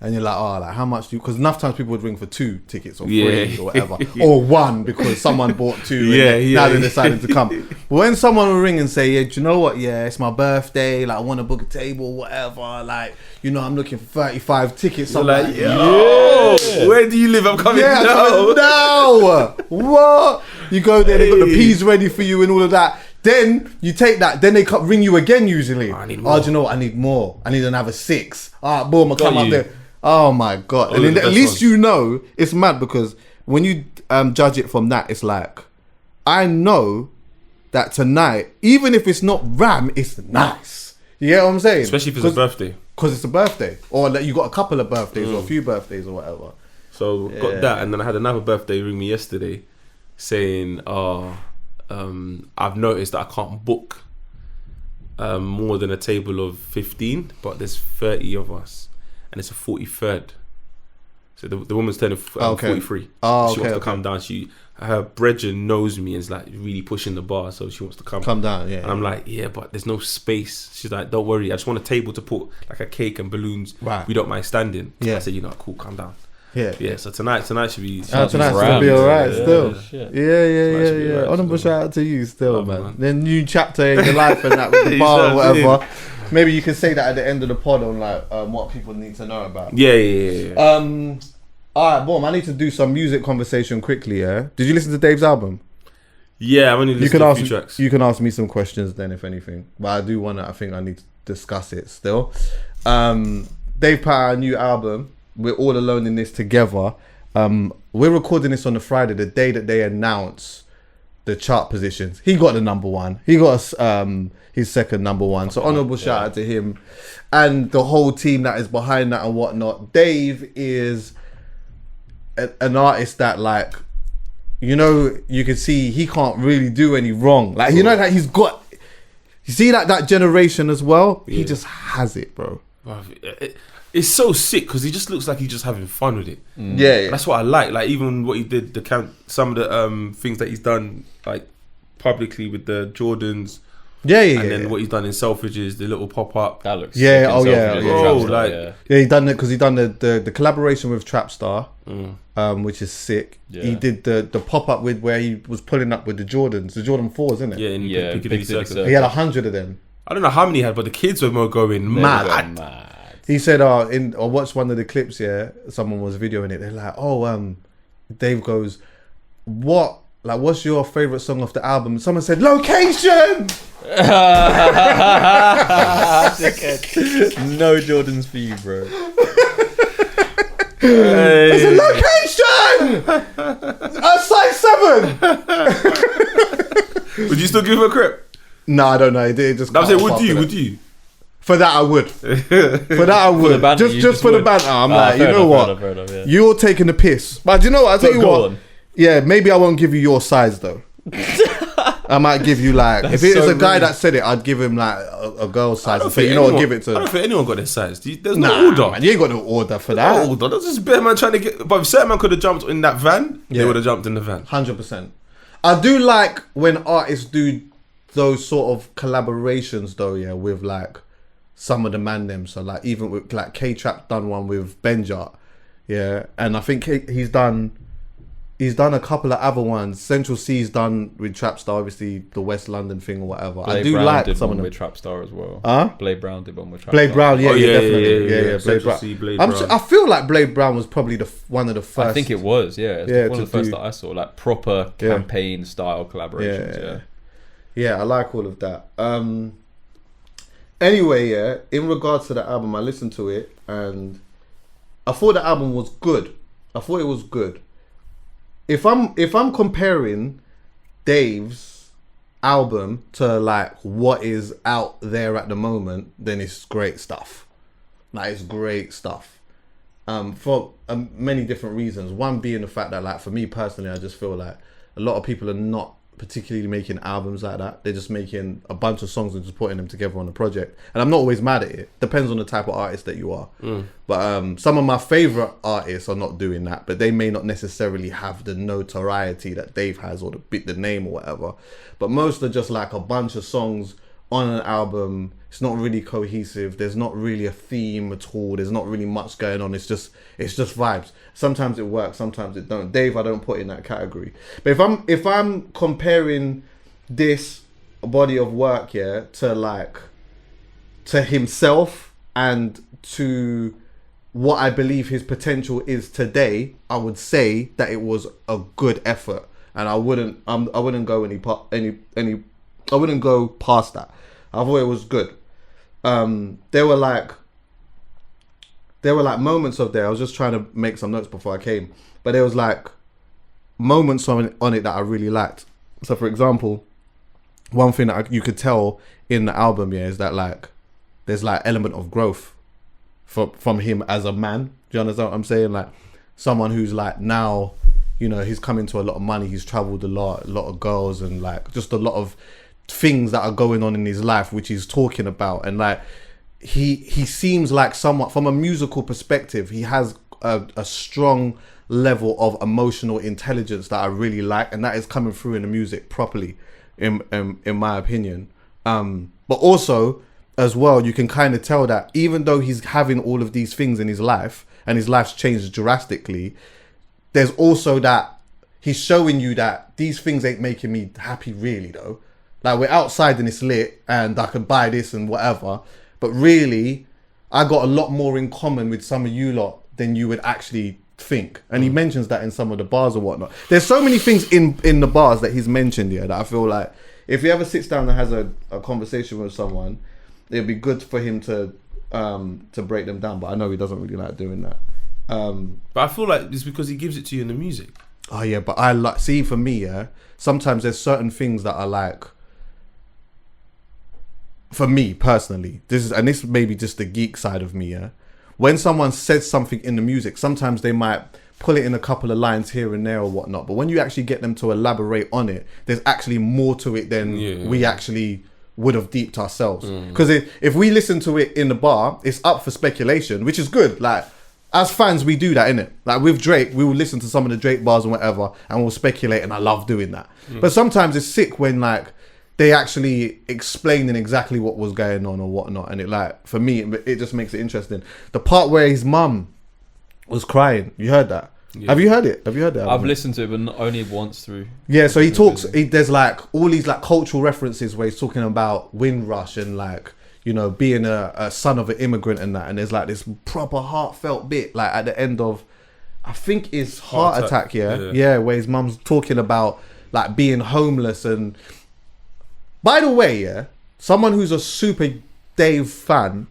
Speaker 1: and you're like, oh, like how much do you? Because enough times people would ring for 2 tickets or 3
Speaker 3: Yeah.
Speaker 1: or whatever, or 1 because someone bought 2. And
Speaker 3: Yeah.
Speaker 1: Now they decided to come. But when someone will ring and say, yeah, do you know what? Yeah, it's my birthday. Like I want to book a table, whatever. Like I'm looking for 35 tickets.
Speaker 3: You're
Speaker 1: I'm
Speaker 3: like,
Speaker 1: like,
Speaker 3: yo, where do you live? I'm coming
Speaker 1: yeah,
Speaker 3: now.
Speaker 1: no. What? You go there, they got the peas ready for you and all of that. Then you take that. Then they ring you again usually.
Speaker 3: I need
Speaker 1: Oh,
Speaker 3: more.
Speaker 1: do you know what? I need more. I need another 6. Boom, I
Speaker 2: Got
Speaker 1: come up
Speaker 2: you.
Speaker 1: there. Oh my god!
Speaker 3: Those
Speaker 1: And
Speaker 3: are
Speaker 1: then
Speaker 3: the
Speaker 1: at
Speaker 3: best
Speaker 1: least
Speaker 3: ones.
Speaker 1: you know it's mad because when you judge it from that, it's like I know that tonight, even if it's not ram, it's nice. You get what I'm saying?
Speaker 3: Especially if it's a birthday.
Speaker 1: Because it's a birthday, or like you got a couple of birthdays or a few birthdays or whatever.
Speaker 3: So got that, and then I had another birthday ring me yesterday, saying, I've noticed that I can't book more than a table of 15, but there's 30 of us, and it's a 43rd. So the woman's turning 43.
Speaker 1: Oh,
Speaker 3: she wants to come down. Her brethren knows me and is like really pushing the bar, so she wants to come
Speaker 1: down. Yeah,
Speaker 3: and I'm like, yeah, but there's no space. She's like, don't worry, I just want a table to put like a cake and balloons.
Speaker 1: Right.
Speaker 3: We don't mind standing.
Speaker 1: Yeah.
Speaker 3: I said, cool, calm down.
Speaker 1: Yeah.
Speaker 3: So tonight should be.
Speaker 1: Tonight's gonna be alright still. Yeah.
Speaker 3: Right,
Speaker 1: Honourable
Speaker 3: still.
Speaker 1: shout out to you still,
Speaker 3: Love,
Speaker 1: man. The new chapter in your life and that with the bar or whatever. Maybe you can say that at the end of the pod on like what people need to know about.
Speaker 3: Yeah.
Speaker 1: Alright, boom. I need to do some music conversation quickly. Yeah. Did you listen to Dave's album?
Speaker 3: Yeah, I'm only listening to a few tracks.
Speaker 1: You can ask me some questions then, if anything. But I do want to. I think I need to discuss it still. Dave put out a new album. We're all alone in this together. We're recording this on the Friday, the day that they announce the chart positions. He got the number one. He got his second number one. So honourable shout out to him and the whole team that is behind that and whatnot. Dave is an artist that, like, you know, you can see he can't really do any wrong. Like, you know, that he's got. You see, like that generation as well. Yeah. He just has it, bro.
Speaker 3: It's so sick because he just looks like he's just having fun with it.
Speaker 1: Yeah.
Speaker 3: That's what I like. Like even what he did, some of the things that he's done, like publicly with the Jordans. And then what he's done in Selfridges, the little pop up.
Speaker 2: That looks
Speaker 3: sick.
Speaker 1: He done it because he done the collaboration with Trapstar, which is sick. Yeah. He did the pop up with where he was pulling up with the Jordans, the Jordan 4s, isn't it?
Speaker 3: Yeah, in Piccadilly Circus.
Speaker 1: He had 100 of them.
Speaker 3: I don't know how many he had, but the kids were more going mad.
Speaker 1: He said, I watched one of the clips. Yeah, someone was videoing it. They're like, Dave goes, what's your favorite song off the album? Someone said, Location.
Speaker 2: No Jordans for you, bro.
Speaker 1: It's a Location. Size 7.
Speaker 3: Would you still give him a crip?
Speaker 1: No, I don't know. It just.
Speaker 3: I'm saying, would you?
Speaker 1: For that I would. Just for the banter. I'm like, you know what? You're taking the piss. But you know what? I'll tell you what. Yeah, maybe I won't give you your size though. I might give you like, if it was a guy that said it, I'd give him like a girl's size and say, I'll give it to.
Speaker 3: I don't think anyone got their size. There's no order.
Speaker 1: Man, you ain't got no order for that.
Speaker 3: No order. That's just bare man trying to get. But if certain man could have jumped in that van, they would have jumped in the van.
Speaker 1: 100%. I do like when artists do those sort of collaborations though, yeah, with like some of the man them. So like even with like K-Trap done one with Benja, yeah, and I think he's done a couple of other ones. Central C's done with Trapstar, obviously the West London thing or whatever.
Speaker 2: Blade
Speaker 1: I do
Speaker 2: Brown
Speaker 1: like
Speaker 2: did
Speaker 1: some
Speaker 2: one
Speaker 1: of them
Speaker 2: with Trapstar as well.
Speaker 1: Blade
Speaker 2: Brown did one with Trapstar.
Speaker 1: Blade Brown, definitely. Yeah. Blade Brown.
Speaker 3: Blade Brown.
Speaker 1: I feel like Blade Brown was probably one of the first.
Speaker 2: I think it was, yeah. It's one of the first that I saw, like proper campaign style collaborations.
Speaker 1: Yeah, I like all of that. Anyway, yeah, in regards to the album, I listened to it and I thought the album was good. I thought it was good. If I'm comparing Dave's album to like what is out there at the moment, then it's great stuff. Like, it's great stuff. For many different reasons. One being the fact that, like, for me personally, I just feel like a lot of people are not particularly making albums like that. They're just making a bunch of songs and just putting them together on a project. And I'm not always mad at it. Depends on the type of artist that you are. But some of my favourite artists are not doing that, but they may not necessarily have the notoriety that Dave has or the name or whatever. But most are just like a bunch of songs on an album. It's not really cohesive. There's not really a theme at all. There's not really much going on. It's just vibes. Sometimes it works, sometimes it don't. Dave, I don't put in that category. But if I'm comparing this body of work, yeah, to himself and to what I believe his potential is today, I would say that it was a good effort, and I wouldn't go I wouldn't go past that. I thought it was good. There were like moments of there. I was just trying to make some notes before I came, but there was like moments on it that I really liked. So, for example, one thing that you could tell in the album, yeah, is that like there's like element of growth from him as a man. Do you understand what I'm saying? Like someone who's like now, you know, he's come into a lot of money. He's traveled a lot of girls, and like just a lot of things that are going on in his life, which he's talking about. And like he seems like somewhat, from a musical perspective, he has a strong level of emotional intelligence that I really like, and that is coming through in the music properly, in my opinion. But also, as well, you can kind of tell that even though he's having all of these things in his life, and his life's changed drastically, there's also that he's showing you that these things ain't making me happy really though. Like, we're outside and it's lit and I can buy this and whatever, but really I got a lot more in common with some of you lot than you would actually think. And he mentions that in some of the bars or whatnot. There's so many things in the bars that he's mentioned here that I feel like if he ever sits down and has a conversation with someone, it'd be good for him to break them down, but I know he doesn't really like doing that.
Speaker 3: But I feel like it's because he gives it to you in the music.
Speaker 1: Oh yeah, but I like, see, for me, yeah, sometimes there's certain things that are like, for me personally, this may be just the geek side of me, yeah. When someone says something in the music, sometimes they might pull it in a couple of lines here and there or whatnot, but when you actually get them to elaborate on it, there's actually more to it than we actually would have deeped ourselves. Because if we listen to it in the bar, it's up for speculation, which is good. Like, as fans, we do that, innit? Like with Drake, we will listen to some of the Drake bars and whatever, and we'll speculate, and I love doing that. But sometimes it's sick when like they actually explaining exactly what was going on or whatnot, and it, like, for me, it just makes it interesting. The part where his mum was crying, you heard that? Yeah. Have you heard it?
Speaker 2: I've listened to it, but not only once through.
Speaker 1: Yeah, so he talks. There's like all these like cultural references where he's talking about Windrush and like, you know, being a son of an immigrant and that. And there's like this proper heartfelt bit like at the end of, I think it's Heart Attack. Yeah, where his mum's talking about like being homeless. And by the way, yeah, someone who's a super Dave fan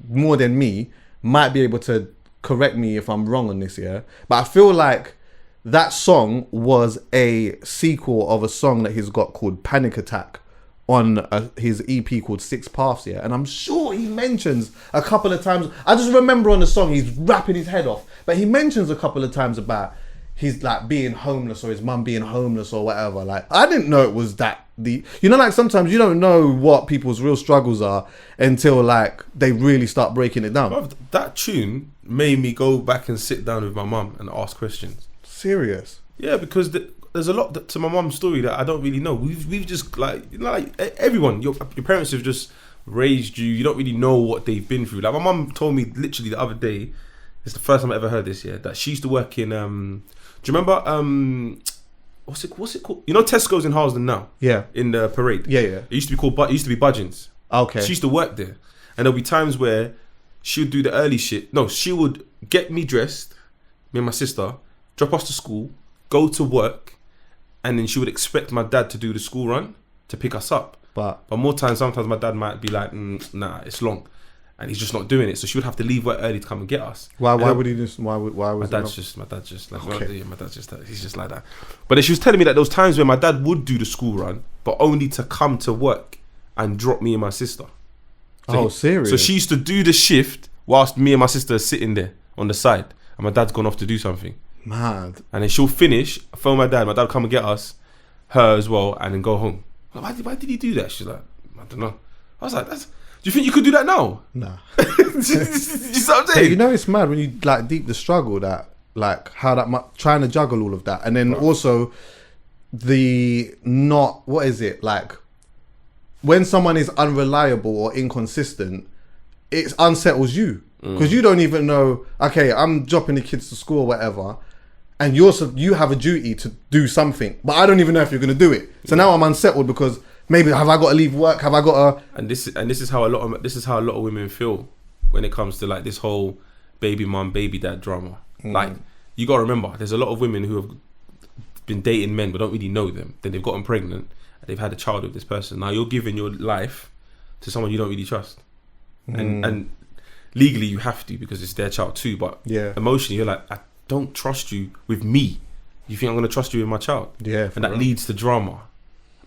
Speaker 1: more than me might be able to correct me if I'm wrong on this, yeah, but I feel like that song was a sequel of a song that he's got called Panic Attack on his EP called Six Paths, yeah, and I'm sure he mentions a couple of times, I just remember on the song he's rapping his head off, but he mentions a couple of times about he's like being homeless or his mum being homeless or whatever. Like, I didn't know it was that deep. You know, like sometimes you don't know what people's real struggles are until like they really start breaking it down.
Speaker 3: Bruv, that tune made me go back and sit down with my mum and ask questions.
Speaker 1: Serious?
Speaker 3: Yeah, because there's a lot to my mum's story that I don't really know. We've just like, you know, like everyone, your parents have just raised you. You don't really know what they've been through. Like my mum told me literally the other day, it's the first time I ever heard this, yeah, that she used to work in do you remember what's it called? You know Tesco's in Harlesden now? Yeah. In the parade.
Speaker 1: Yeah.
Speaker 3: It used to be called, it used to be Budgeons.
Speaker 1: Okay.
Speaker 3: She used to work there. And there'll be times where she would do the early shit. No, she would get me dressed, me and my sister, drop us to school, go to work, and then she would expect my dad to do the school run to pick us up. But more times, sometimes my dad might be like, nah, it's long. And he's just not doing it, so she would have to leave work early to come and get us.
Speaker 1: Why would he just? Why was
Speaker 3: my dad's just like, okay. My dad's just he's just like that. But then she was telling me that there was times where my dad would do the school run, but only to come to work and drop me and my sister. So
Speaker 1: serious?
Speaker 3: So she used to do the shift whilst me and my sister are sitting there on the side, and my dad's gone off to do something.
Speaker 1: Mad. And
Speaker 3: then she'll finish, phone my dad will come and get us, her as well, and then go home. Like, why did he do that? She's like, I don't know. I was like, do you think you could do that now?
Speaker 1: Nah.
Speaker 3: You know what I'm saying?
Speaker 1: You know, it's mad when you like deep the struggle that like how that much trying to juggle all of that, and then also the not, what is it, like when someone is unreliable or inconsistent, it unsettles you because you don't even know. Okay, I'm dropping the kids to school or whatever, and you have a duty to do something, but I don't even know if you're gonna do it. So now I'm unsettled because. Maybe have I got to leave work? Have I got to? And this is how a lot of women feel when it comes to like this whole baby mum, baby dad drama. Like, you got to remember, there's a lot of women who have been dating men but don't really know them. Then they've gotten pregnant and they've had a child with this person. Now you're giving your life to someone you don't really trust, and legally you have to because it's their child too. But emotionally, you're like, I don't trust you with me. You think I'm going to trust you with my child? Yeah, and that leads to drama.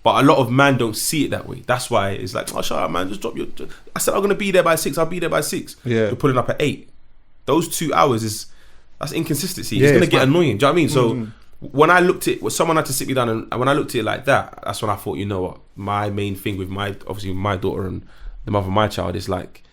Speaker 1: But a lot of men don't see it that way. That's why it's like, oh, shut up, man, just drop your... I said I'm going to be there by 6, I'll be there by 6. Yeah. You're pulling up at 8. Those 2 hours that's inconsistency. It's going to get annoying. Do you know what I mean? So when I looked at... someone had to sit me down, and when I looked at it like that, that's when I thought, you know what, my main thing with my daughter and the mother of my child is like,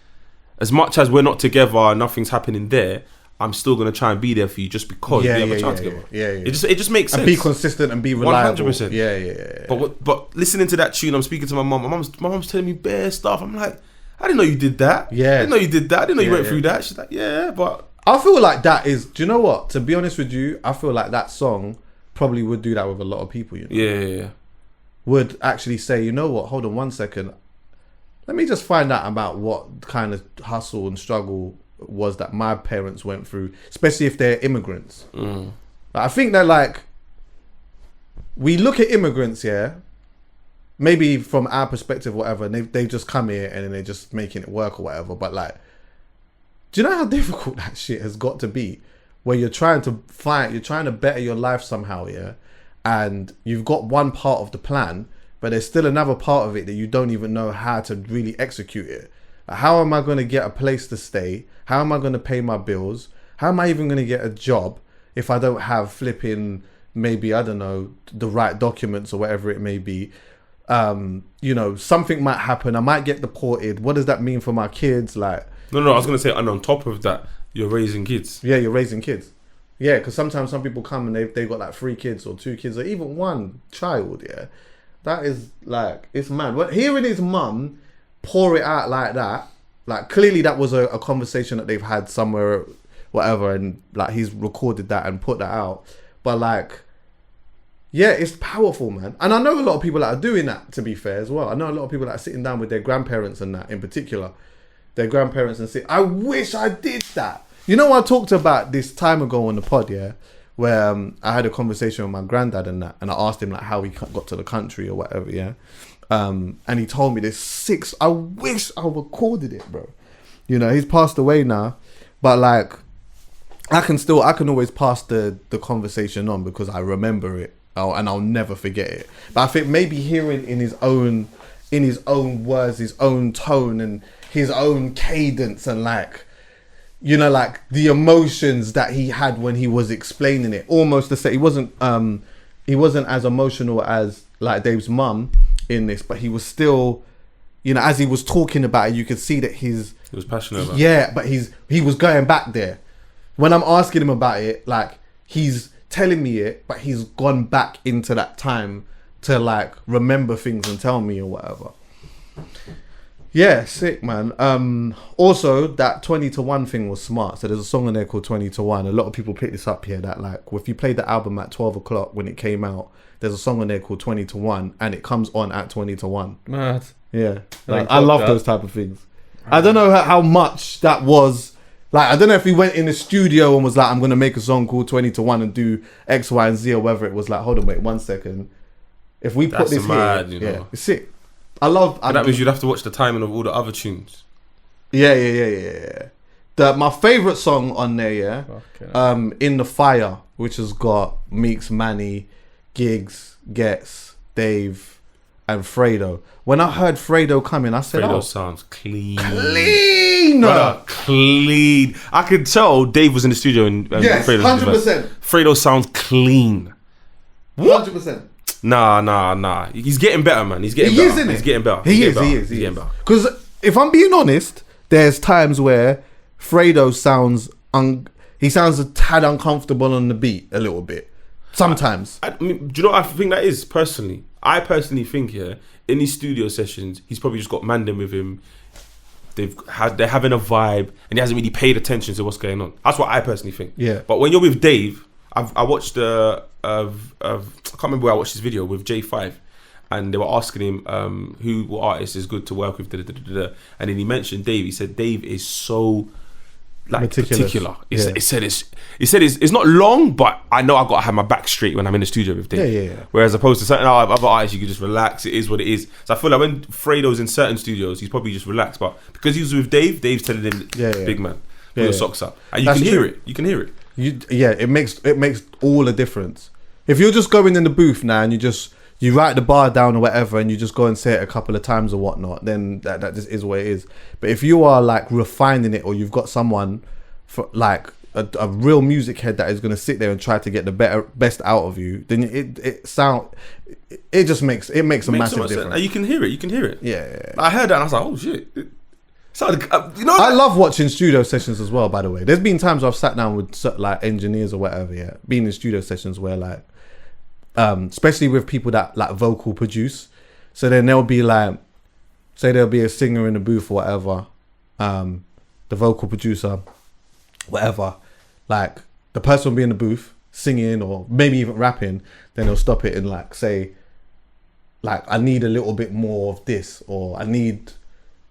Speaker 3: as much as we're not together, nothing's happening there. I'm still gonna try and be there for you just because we have a child together.
Speaker 1: Yeah.
Speaker 3: It just makes sense.
Speaker 1: And be consistent and be reliable.
Speaker 3: 100%.
Speaker 1: Yeah.
Speaker 3: But listening to that tune, I'm speaking to my mum. My mum's telling me bare stuff. I'm like, I didn't know you did that.
Speaker 1: Yeah.
Speaker 3: I didn't know you did that. I didn't know you went through that. She's like, yeah, but
Speaker 1: I feel like that is. Do you know what? To be honest with you, I feel like that song probably would do that with a lot of people. You know?
Speaker 3: Yeah.
Speaker 1: Would actually say, you know what? Hold on one second. Let me just find out about what kind of hustle and struggle was that my parents went through, especially if they're immigrants. I think that like we look at immigrants, maybe from our perspective, whatever, and they just come here and then they're just making it work or whatever. But like, do you know how difficult that shit has got to be? Where you're trying to better your life somehow, and you've got one part of the plan, but there's still another part of it that you don't even know how to really execute it. How am I going to get a place to stay? How am I going to pay my bills? How am I even going to get a job if I don't have flipping, maybe, I don't know, the right documents or whatever it may be? You know, something might happen. I might get deported. What does that mean for my kids? Like,
Speaker 3: no, I was going to say, and on top of that, you're raising kids.
Speaker 1: Yeah, you're raising kids. Yeah, because sometimes some people come and they've got like 3 kids or 2 kids or even 1 child, That is like, it's mad. But hearing his mum pour it out like that, like clearly that was a conversation that they've had somewhere, whatever, and like he's recorded that and put that out. But like, yeah, it's powerful, man. And I know a lot of people that are doing that, to be fair, as well. I know a lot of people that are sitting down with their grandparents and that in particular, their grandparents, and say, I wish I did that. You know, I talked about this time ago on the pod, where I had a conversation with my granddad and that, and I asked him like how he got to the country or whatever, and he told me there's 6. I wish I recorded it, bro. You know, he's passed away now, but like, I can always pass the conversation on because I remember it, and I'll never forget it. But I think maybe hearing in his own words, his own tone, and his own cadence, and like, you know, like the emotions that he had when he was explaining it, almost to say he wasn't as emotional as like Dave's mum in this, but he was still, you know, as he was talking about it, you could see that he
Speaker 3: was passionate about it.
Speaker 1: Yeah, but he was going back there. When I'm asking him about it, like he's telling me it, but he's gone back into that time to like remember things and tell me or whatever. Yeah, sick, man. Also, that 20 to 1 thing was smart. So there's a song on there called 20 to 1. A lot of people pick this up here, that like, if you played the album at 12 o'clock when it came out, there's a song on there called 20 to 1, and it comes on at 20 to 1.
Speaker 2: Mad.
Speaker 1: Yeah. Like, I love those type of things. I don't know how much that was. Like, I don't know if he went in the studio and was like, I'm going to make a song called 20 to 1 and do X, Y, and Z, or whether it was like, hold on, wait 1 second. If we put this
Speaker 3: mad,
Speaker 1: here,
Speaker 3: you know.
Speaker 1: it's sick. I love.
Speaker 3: That means you'd have to watch the timing of all the other tunes.
Speaker 1: Yeah. My favorite song on there, In the Fire, which has got Meeks, Manny, Giggs, Gets, Dave, and Fredo. When I heard Fredo coming, I said,
Speaker 3: Fredo sounds clean.
Speaker 1: Brother,
Speaker 3: clean. I could tell Dave was in the studio and
Speaker 1: yes, 100%.
Speaker 3: Fredo sounds clean.
Speaker 1: 100%.
Speaker 3: Nah. He's getting better, man. He's getting better. He's getting better.
Speaker 1: He is. He's getting better. Because if I'm being honest, there's times where Fredo sounds he sounds a tad uncomfortable on the beat a little bit. Sometimes.
Speaker 3: I mean, do you know what I think that is personally? I personally think in these studio sessions, he's probably just got Mandem with him. They're having a vibe, and he hasn't really paid attention to what's going on. That's what I personally think.
Speaker 1: Yeah.
Speaker 3: But when you're with Dave, I watched I can't remember where I watched this video with J5, and they were asking him who artist is good to work with, and then he mentioned Dave. He said Dave is so like particular. He said it's not long, but I know I got to have my back straight when I'm in the studio with Dave. Yeah. Whereas opposed to certain other artists, you can just relax. It is what it is. So I feel like when Fredo's in certain studios, he's probably just relaxed. But because he was with Dave, Dave's telling him, big man, pull your socks up, and you can hear it. You can hear it.
Speaker 1: It makes all the difference. If you're just going in the booth now and you write the bar down or whatever and you just go and say it a couple of times or whatnot, then that just is what it is. But if you are like refining it, or you've got someone for like a real music head that is going to sit there and try to get the best out of you, then it makes a massive difference.
Speaker 3: And you can hear it.
Speaker 1: Yeah.
Speaker 3: I heard that and I was like, oh shit. It You know,
Speaker 1: I love watching studio sessions as well, by the way. There's been times I've sat down with like engineers or whatever, yeah, been in studio sessions where like, especially with people that like vocal produce. So then there'll be like, say there'll be a singer in the booth or whatever, the vocal producer, whatever, like the person will be in the booth singing or maybe even rapping, then they'll stop it and like say, like, I need a little bit more of this, or I need,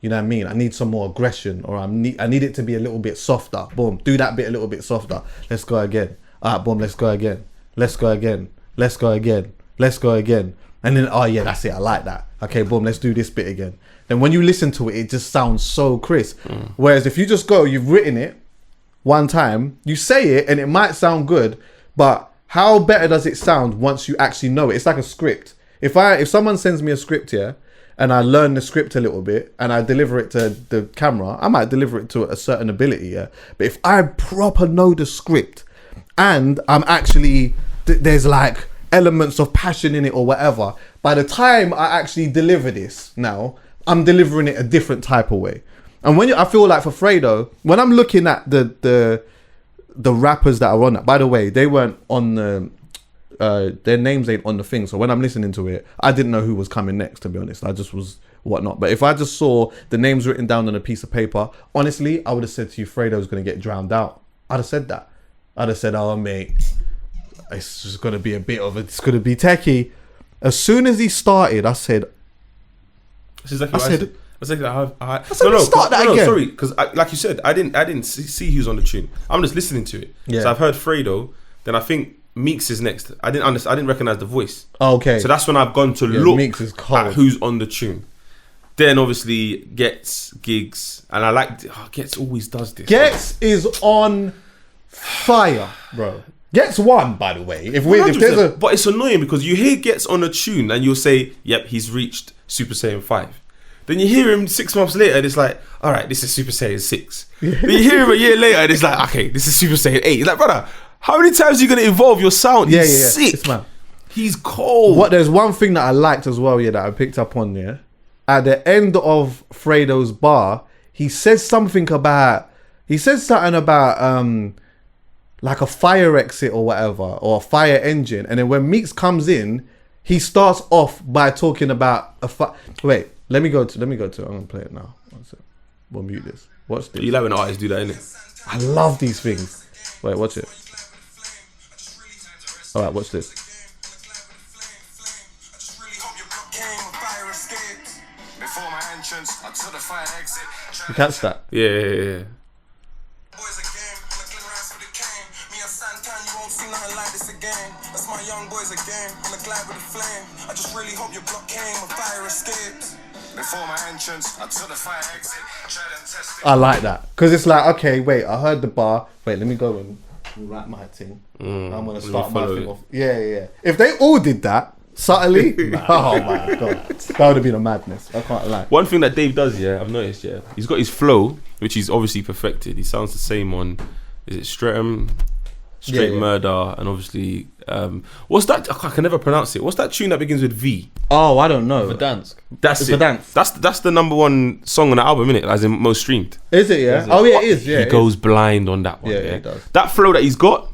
Speaker 1: you know what I mean? I need some more aggression, or I need it to be a little bit softer. Boom, do that bit a little bit softer. Let's go again. All right, boom, let's go again. Let's go again. Let's go again. Let's go again. And then, oh yeah, that's it. I like that. Okay, boom, let's do this bit again. Then when you listen to it, it just sounds so crisp. Whereas if you just go, you've written it one time, you say it and it might sound good, but how better does it sound once you actually know it? It's like a script. If someone sends me a script here and I learn the script a little bit and I deliver it to the camera, I might deliver it to a certain ability, yeah. But if I proper know the script and I'm actually, there's like elements of passion in it or whatever, by the time I actually deliver this now, I'm delivering it a different type of way. And when I feel like for Fredo, when I'm looking at the rappers that are on that, by the way, they weren't on the, their names ain't on the thing. So when I'm listening to it, I didn't know who was coming next, to be honest. I just was whatnot. But if I just saw the names written down on a piece of paper, honestly, I would have said to you, Fredo's going to get drowned out. I'd have said that. I'd have said, oh, mate, it's just going to be it's going to be techie. As soon as he started, I said,
Speaker 3: exactly again. Sorry, because like you said, I didn't see who's on the tune. I'm just listening to it.
Speaker 1: Yeah.
Speaker 3: So I've heard Fredo. Then I think Meeks is next. I didn't recognize the voice.
Speaker 1: Okay.
Speaker 3: So that's when I've gone to look
Speaker 1: Meeks is cold.
Speaker 3: at who's on the tune. Then obviously Gets, Gigs, and I like Gets always does this.
Speaker 1: Gets is on fire, bro. Gets one, by the way. If there's a,
Speaker 3: but it's annoying because you hear Gets on a tune and you'll say, "Yep, he's reached Super Saiyan 5." Then you hear him 6 months later and it's like, all right, this is Super Saiyan 6. Then you hear him a year later and it's like, okay, this is Super Saiyan 8. It's like, brother, how many times are you going to evolve your sound? He's sick.
Speaker 1: It's mad.
Speaker 3: He's cold.
Speaker 1: There's one thing that I liked as well, that I picked up on, At the end of Fredo's bar, he says something about like a fire exit or whatever, or a fire engine. And then when Meeks comes in, he starts off by talking about wait, let me go to I'm gonna play it now. We'll mute this. Watch this.
Speaker 3: You like when artists do that, innit?
Speaker 1: I love these things. Wait, watch it. Alright, watch this. You catch that?
Speaker 3: Yeah.
Speaker 4: That's my young boys again. On the glide with the flame. I just really hope your block came and fire escaped. Before my entrance, I took the fire exit. Tried and tested.
Speaker 1: I like that because it's like, okay, wait, I heard the bar. Wait, let me go and write my thing. I'm gonna start my thing off. Yeah. If they all did that subtly, oh my god, that would have been a madness. I can't lie.
Speaker 3: One thing that Dave does, I've noticed, he's got his flow, which he's obviously perfected. He sounds the same on, is it Straight Murder, and obviously, what's that? I can never pronounce it. What's that tune that begins with V?
Speaker 1: Oh, I don't know.
Speaker 2: Verdansk.
Speaker 3: That's it. That's the number one song on the album, innit? As in most streamed.
Speaker 1: Is it? Yeah. Oh yeah, it is. Yeah.
Speaker 3: He goes blind on that one.
Speaker 1: Yeah, he does.
Speaker 3: That flow that he's got,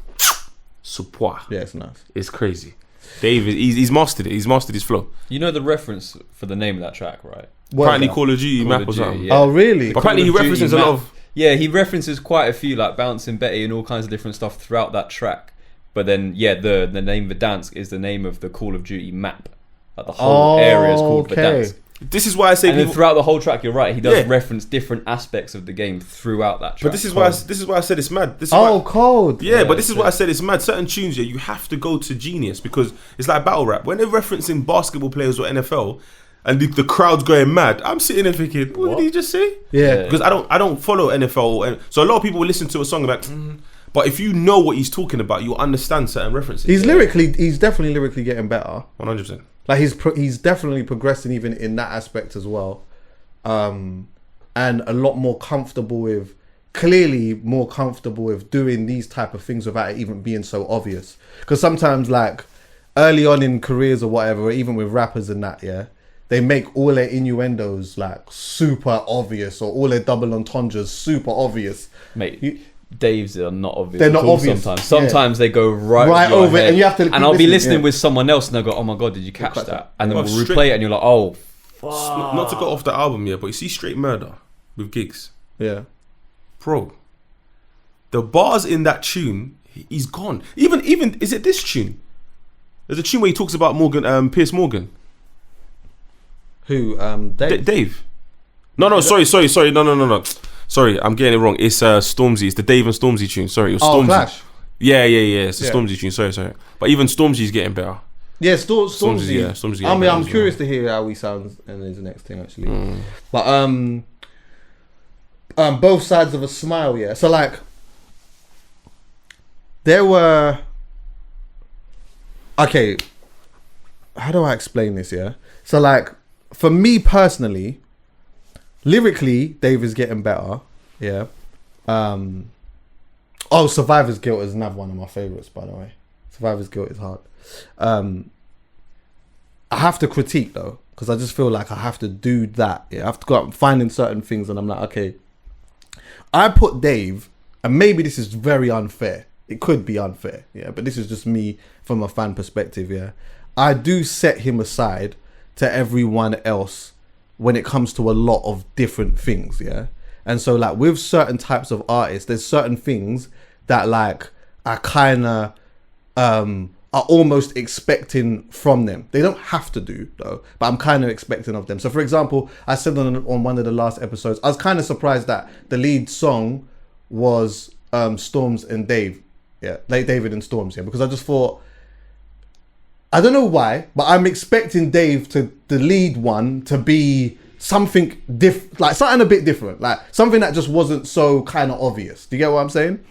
Speaker 3: support.
Speaker 1: Yeah, it's nice.
Speaker 3: It's crazy. Dave, he's mastered it. He's mastered his flow.
Speaker 2: You know the reference for the name of that track, right?
Speaker 3: Apparently, Call of Duty map or something.
Speaker 2: Yeah.
Speaker 1: Oh really?
Speaker 3: Apparently, he references a lot of.
Speaker 2: Yeah, he references quite a few, like Bouncing Betty and all kinds of different stuff throughout that track. But then, the name Verdansk is the name of the Call of Duty map. Like the whole area is called Verdansk.
Speaker 3: This is why I say.
Speaker 2: And then throughout the whole track, you're right. He does reference different aspects of the game throughout that track.
Speaker 3: But this is why I said it's mad.
Speaker 1: Cold.
Speaker 3: Yeah, but this is why I said it's mad. Certain tunes, you have to go to Genius because it's like battle rap. When they're referencing basketball players or NFL, and the crowd's going mad, I'm sitting there thinking, what did he just say?
Speaker 1: Yeah.
Speaker 3: Because I don't follow NFL, so a lot of people will listen to a song and be like, but if you know what he's talking about, you'll understand certain references.
Speaker 1: He's definitely lyrically getting better.
Speaker 3: 100%.
Speaker 1: Like he's definitely progressing even in that aspect as well, and a lot more comfortable with, clearly more comfortable with doing these type of things without it even being so obvious. Because sometimes, like early on in careers or whatever, or even with rappers and that, they make all their innuendos like super obvious, or all their double entendres super obvious.
Speaker 2: Mate, Dave's are not obvious.
Speaker 1: They're not obvious.
Speaker 2: Sometimes they go right
Speaker 1: over it,
Speaker 2: head.
Speaker 1: and you have to.
Speaker 2: And I'll be listening with someone else, and they'll go, "Oh my god, did you catch that?" And then we'll replay it, and you're like, "Oh, fuck."
Speaker 3: Not to go off the album yet, but you see Straight Murder with Gigs.
Speaker 1: Yeah,
Speaker 3: bro. The bars in that tune, he's gone. Even is it this tune? There's a tune where he talks about Morgan, Pierce Morgan.
Speaker 1: Who? Dave.
Speaker 3: Dave. No. Sorry. No. Sorry, I'm getting it wrong. It's Stormzy. It's the Dave and Stormzy tune. Sorry, it was Stormzy.
Speaker 1: Clash.
Speaker 3: Yeah. It's the Stormzy tune. Sorry. But even Stormzy's getting better.
Speaker 1: Yeah, Stormzy.
Speaker 3: Yeah, Stormzy.
Speaker 1: I mean, I'm curious to hear how he sounds in his next thing actually. But both sides of a smile. Yeah. So like, there were. Okay. How do I explain this? Yeah. So like, for me personally. Lyrically, Dave is getting better. Yeah. Survivor's Guilt is another one of my favourites, by the way. Survivor's Guilt is hard. I have to critique though, because I just feel like I have to do that. Yeah, I have to go out finding certain things, and I'm like, okay. I put Dave, and maybe this is very unfair. It could be unfair, yeah, but this is just me from a fan perspective, yeah. I do set him aside to everyone else when it comes to a lot of different things, yeah? And so, like, with certain types of artists, there's certain things that, like, I kind of are almost expecting from them. They don't have to do, though, but I'm kind of expecting of them. So, for example, I said on one of the last episodes, I was kind of surprised that the lead song was Storms and Dave. Yeah, like David and Storms, yeah, because I just thought, I don't know why, but I'm expecting Dave to the lead one to be something like something a bit different, like something that just wasn't so kind of obvious. Do you get what I'm saying?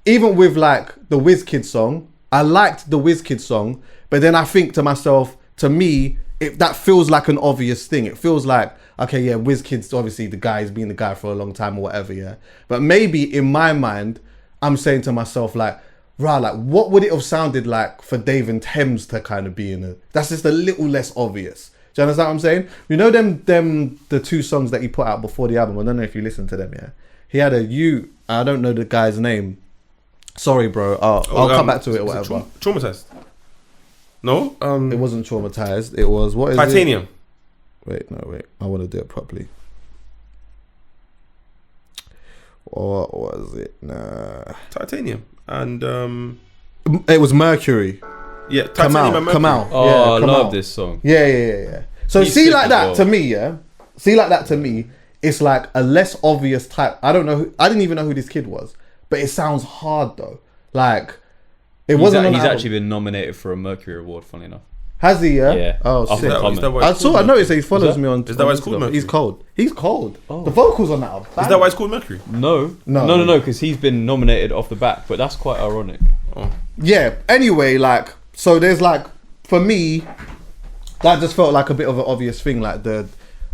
Speaker 1: Even with like the WizKid song, I liked the WizKid song, but then I think to myself, to me, that feels like an obvious thing. It feels like, okay, yeah, WizKid's obviously the guy, he's been the guy for a long time or whatever, yeah. But maybe in my mind, I'm saying to myself like, like what would it have sounded like for Dave and Thames to kind of be in it? That's just a little less obvious. Do you understand what I'm saying? You know the two songs that he put out before the album. I don't know if you listened to them. Yeah, he had I don't know the guy's name. Sorry, bro. I'll come back to it or whatever.
Speaker 3: Traumatized. No,
Speaker 1: it wasn't Traumatized. It was what is
Speaker 3: Titanium.
Speaker 1: It? Wait. I want to do it properly. What was it? Nah.
Speaker 3: Titanium. And
Speaker 1: it was Mercury.
Speaker 3: Yeah, Titanium and Mercury.
Speaker 1: Come out.
Speaker 2: Oh,
Speaker 1: yeah,
Speaker 2: I
Speaker 1: come
Speaker 2: love
Speaker 1: out.
Speaker 2: this song.
Speaker 1: Yeah. So
Speaker 2: He's
Speaker 1: see
Speaker 2: sick
Speaker 1: like
Speaker 2: as
Speaker 1: that
Speaker 2: well.
Speaker 1: to me, yeah. See like that to me, it's like a less obvious type. I don't know. I didn't even know who this kid was, but it sounds hard though. Like it wasn't.
Speaker 2: He's actually been nominated for a Mercury Award. Funny enough.
Speaker 1: Has he? Yeah.
Speaker 2: Yeah.
Speaker 1: Oh,
Speaker 2: Off
Speaker 1: sick.
Speaker 2: the comment.
Speaker 1: I noticed that he follows me on.
Speaker 3: Is that why it's called
Speaker 1: Instagram.
Speaker 3: Mercury?
Speaker 1: He's cold. He's cold. Oh. The vocals on that are bad.
Speaker 3: Is that why it's called Mercury?
Speaker 2: No, because he's been nominated off the back, but that's quite ironic.
Speaker 3: Oh.
Speaker 1: Yeah. Anyway, like, so there's like, for me, that just felt like a bit of an obvious thing. Like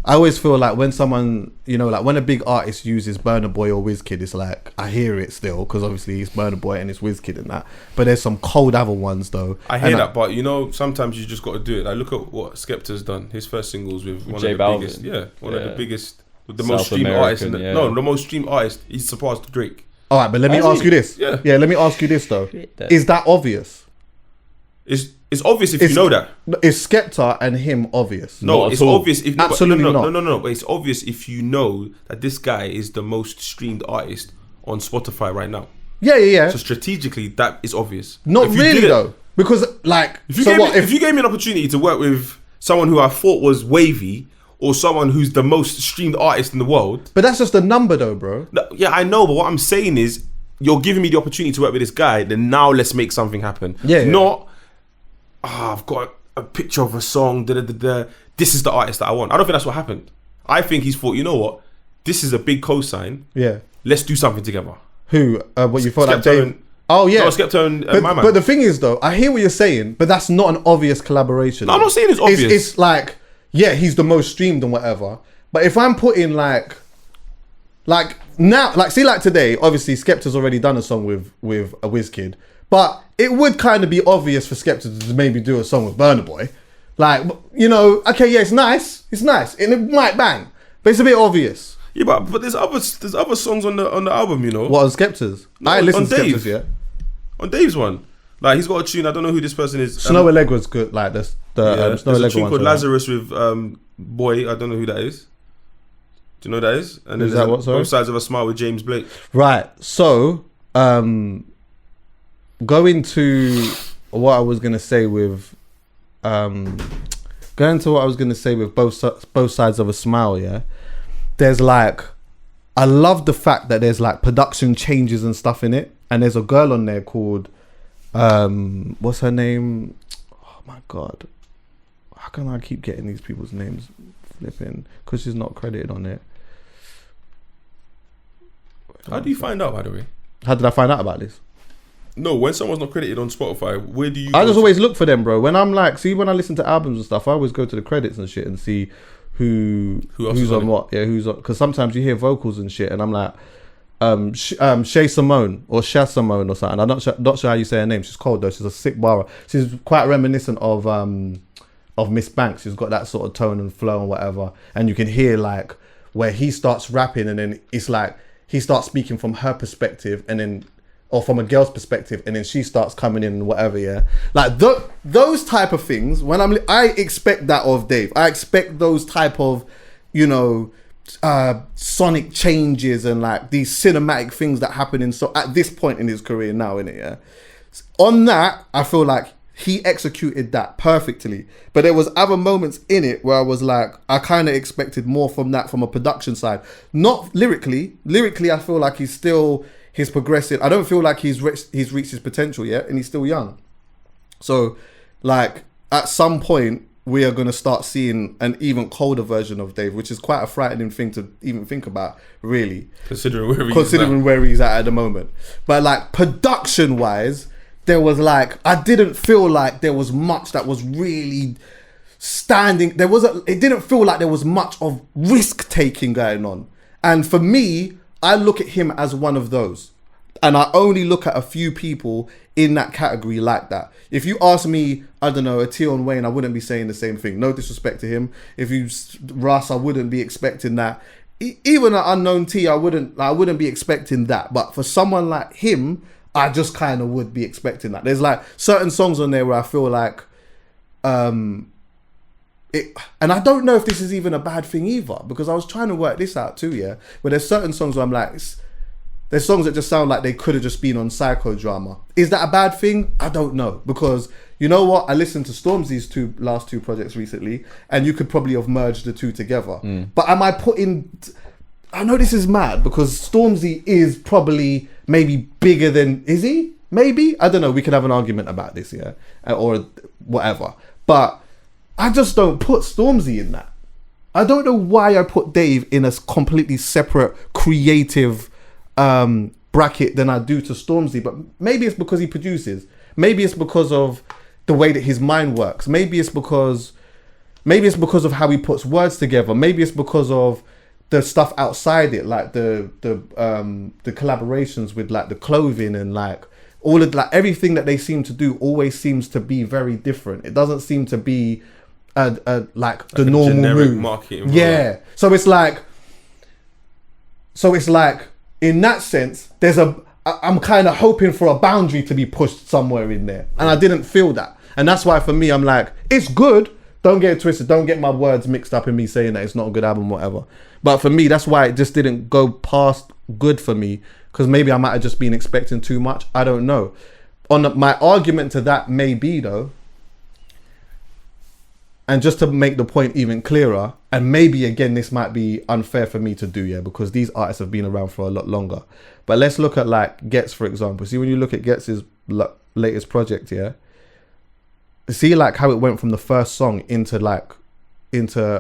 Speaker 1: I always feel like when someone, you know, like when a big artist uses Burna Boy or WizKid, it's like, I hear it still, because obviously it's Burna Boy and it's WizKid and that. But there's some cold other ones though.
Speaker 3: I hear that, but you know, sometimes you just got to do it. Like, look at what Skepta's done. His first singles with one
Speaker 2: J
Speaker 3: of the
Speaker 2: Balvin.
Speaker 3: biggest, one of the biggest, the
Speaker 2: South
Speaker 3: most streamed artist.
Speaker 2: American,
Speaker 3: The most streamed artist. He's surpassed Drake.
Speaker 1: All right, but let me ask you this.
Speaker 3: Yeah.
Speaker 1: Let me ask you this though. Is that obvious?
Speaker 3: It's obvious if you know that.
Speaker 1: Is Skepta and him obvious?
Speaker 3: No,
Speaker 2: Not
Speaker 3: it's
Speaker 2: at all.
Speaker 3: obvious if
Speaker 1: Absolutely not.
Speaker 3: No. But it's obvious if you know that this guy is the most streamed artist on Spotify right now.
Speaker 1: Yeah.
Speaker 3: So strategically, that is obvious.
Speaker 1: Not
Speaker 3: If you
Speaker 1: really
Speaker 3: did it-
Speaker 1: though, because like,
Speaker 3: If you,
Speaker 1: so
Speaker 3: gave
Speaker 1: what
Speaker 3: me, if you gave me an opportunity to work with someone who I thought was wavy, or someone who's the most streamed artist in the world.
Speaker 1: But that's just a number though, bro.
Speaker 3: Yeah, I know, but what I'm saying is, you're giving me the opportunity to work with this guy, then now let's make something happen.
Speaker 1: Yeah.
Speaker 3: Not, I've got a picture of a song, this is the artist that I want. I don't think that's what happened. I think he's thought, you know what, this is a big cosign.
Speaker 1: Yeah.
Speaker 3: Let's do something together.
Speaker 1: Who? What you thought like
Speaker 3: Skepta
Speaker 1: Dave?
Speaker 3: and-
Speaker 1: Oh yeah.
Speaker 3: No, Skepta and my man.
Speaker 1: But the thing is though, I hear what you're saying, but that's not an obvious collaboration.
Speaker 3: No, I'm not saying it's obvious.
Speaker 1: It's like, yeah, he's the most streamed and whatever. But if I'm putting like now, like see, like today, obviously Skepta's already done a song with a WizKid, but it would kind of be obvious for Skepta to maybe do a song with Burna Boy. Like, you know, okay, yeah, it's nice, and it might bang, but it's a bit obvious.
Speaker 3: Yeah, but there's other songs on the album, you know.
Speaker 1: What on Skepters?
Speaker 3: No,
Speaker 1: I listen
Speaker 3: on
Speaker 1: to Skepters,
Speaker 3: Dave.
Speaker 1: yeah.
Speaker 3: On Dave's one, like he's got a tune. I don't know who this person is.
Speaker 1: Snow Allegra's good. Like the
Speaker 3: There's
Speaker 1: Snow
Speaker 3: a
Speaker 1: Allegra
Speaker 3: tune
Speaker 1: one.
Speaker 3: called Lazarus with Boy. I don't know who that is. Do you know who that is? And then
Speaker 1: Is that
Speaker 3: there's
Speaker 1: what, sorry?
Speaker 3: Both Sides of a Smile with James Blake.
Speaker 1: Right. So, going to what I was gonna say with, both sides of a smile. Yeah. There's like, I love the fact that there's like production changes and stuff in it, and there's a girl on there called, what's her name? Oh my god, how can I keep getting these people's names flipping? Because she's not credited on it.
Speaker 3: How do you find out, by the way?
Speaker 1: How did I find out about this?
Speaker 3: No, when someone's not credited on Spotify, where do you?
Speaker 1: I just always look for them, bro. When I'm like, see, when I listen to albums and stuff, I always go to the credits and shit and see who's on what. Yeah, who's on? Because sometimes you hear vocals and shit, and I'm like, Shay Simone or Sha Simone or something. I'm not sure how you say her name. She's cold though. She's a sick bar. She's quite reminiscent of Miss Banks. She's got that sort of tone and flow and whatever. And you can hear like where he starts rapping, and then it's like he starts speaking from her perspective, and then. Or from a girl's perspective, and then she starts coming in and whatever, yeah. Like those type of things. When I expect that of Dave. I expect those type of, you know, sonic changes and like these cinematic things that happen at this point in his career now, innit, yeah. On that, I feel like he executed that perfectly. But there was other moments in it where I was like, I kind of expected more from that from a production side. Not lyrically. Lyrically, I feel like he's progressive. I don't feel like he's reached his potential yet, and he's still young. So, like, at some point, we are going to start seeing an even colder version of Dave, which is quite a frightening thing to even think about, really. Considering where he's at the moment. But, like, production-wise, there was, like, I didn't feel like there was much that was really standing. It didn't feel like there was much of risk-taking going on. And for me, I look at him as one of those, and I only look at a few people in that category like that. If you ask me, I don't know, a Tion Wayne, I wouldn't be saying the same thing. No disrespect to him. If you Russ, I wouldn't be expecting that. Even an Unknown T, I wouldn't be expecting that. But for someone like him, I just kind of would be expecting that. There's like certain songs on there where I feel like, and I don't know if this is even a bad thing either, because I was trying to work this out too, yeah. But there's certain songs where I'm like, there's songs that just sound like they could have just been on Psychodrama. Is that a bad thing? I don't know, because you know what? I listened to Stormzy's last two projects recently, and you could probably have merged the two together. But am I putting? I know this is mad because Stormzy is probably maybe bigger than, is he? Maybe, I don't know. We could have an argument about this, yeah, or whatever. But I just don't put Stormzy in that. I don't know why I put Dave in a completely separate creative bracket than I do to Stormzy, but maybe it's because he produces. Maybe it's because of the way that his mind works. Maybe it's because of how he puts words together. Maybe it's because of the stuff outside it, like the collaborations with like the clothing and like all of like everything that they seem to do always seems to be very different. It doesn't seem to be like the normal
Speaker 3: generic
Speaker 1: move.
Speaker 3: Marketing,
Speaker 1: yeah. So it's like in that sense, I'm kind of hoping for a boundary to be pushed somewhere in there, and I didn't feel that, and that's why for me I'm like, it's good. Don't get it twisted. Don't get my words mixed up in me saying that it's not a good album, whatever. But for me, that's why it just didn't go past good for me, because maybe I might have just been expecting too much. I don't know. My argument to that may be though, and just to make the point even clearer, and maybe again this might be unfair for me to do, yeah, because these artists have been around for a lot longer. But let's look at like Gets, for example. See, when you look at Gets' latest project, yeah, see like how it went from the first song into